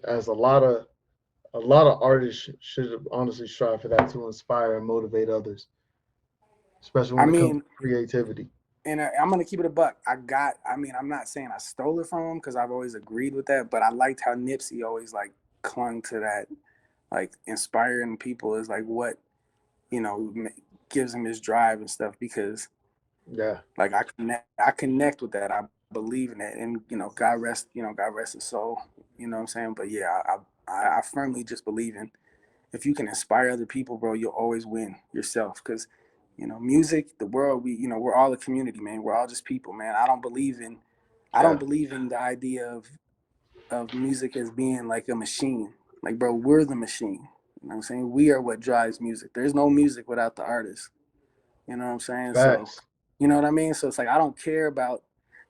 as a lot of artists should honestly strive for that to inspire and motivate others, especially I when it comes to mean, creativity. and I'm gonna keep it a buck. I mean, I'm not saying I stole it from him because I've always agreed with that, but I liked how Nipsey always like clung to that, like inspiring people is like what, you know, gives him his drive and stuff because Yeah, like I connect with that. I believe in that, and you know, God rest his soul. You know what I'm saying? But yeah, I firmly just believe in if you can inspire other people, bro, you'll always win yourself. Because, you know, music, the world, we, you know, we're all a community, man. We're all just people, man. I don't yeah, believe in the idea of music as being like a machine. Like, bro, we're the machine. You know what I'm saying? We are what drives music. There's no music without the artist. You know what I'm saying? So, facts. you know what I mean? So it's like I don't care about.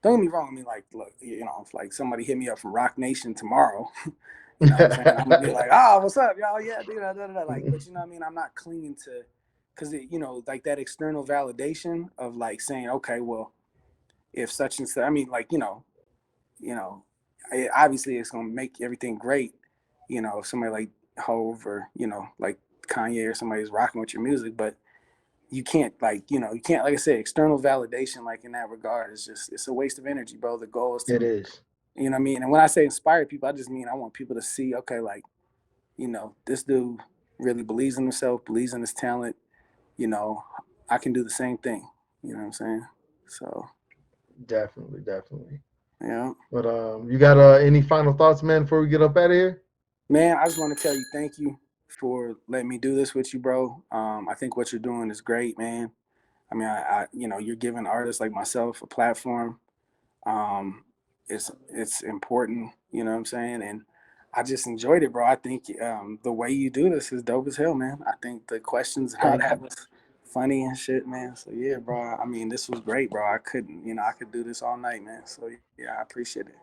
Don't get me wrong. I mean, like, look, you know, if like somebody hit me up from Rock Nation tomorrow, you know what I'm saying? I'm gonna be like, oh, what's up, y'all? Yeah, dude, da, da, da. Like, but you know what I mean? I'm not clinging to, because you know, like that external validation of like saying, okay, well, if such and such. I mean, like, obviously it's gonna make everything great. If somebody like Hove or like Kanye or somebody's rocking with your music, but you can't like I said, external validation like in that regard is just it's a waste of energy, bro. The goal is It to is. what I mean. And when I say inspire people, I just mean I want people to see, okay, like this dude really believes in himself, believes in his talent. You know, I can do the same thing. You know what I'm saying? So Definitely, definitely. yeah. But you got any final thoughts, man, before we get up out of here? Man, I just want to tell you thank you for letting me do this with you, bro. I think what you're doing is great, man. I mean, you're giving artists like myself a platform. Um, it's important, you know what I'm saying? And I just enjoyed it, bro. I think the way you do this is dope as hell, man. I think the questions and all Thank that you. was funny and shit, man. So yeah, bro. I mean, this was great, bro. I could do this all night, man. So yeah, I appreciate it.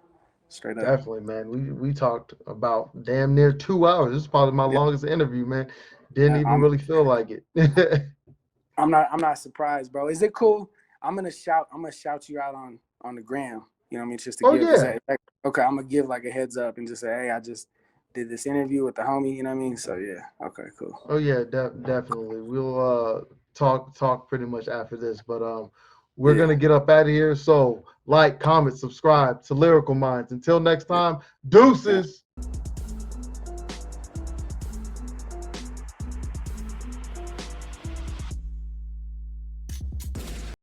Straight up. Definitely, man. We talked about damn near 2 hours. This is probably my Yeah. longest interview, man. Didn't even I'm really feel like it. I'm not surprised, bro. Is it cool? I'm gonna shout you out on the gram. You know what I mean? Just to Oh give yeah. okay, I'm gonna give like a heads up and just say, hey, I just did this interview with the homie, you know what I mean? So yeah, okay, cool. Oh yeah, definitely. We'll talk pretty much after this, but we're Yeah. gonna get up out of here. So like, comment, subscribe to Lyrical Minds. Until next Yeah. time, Yeah. deuces.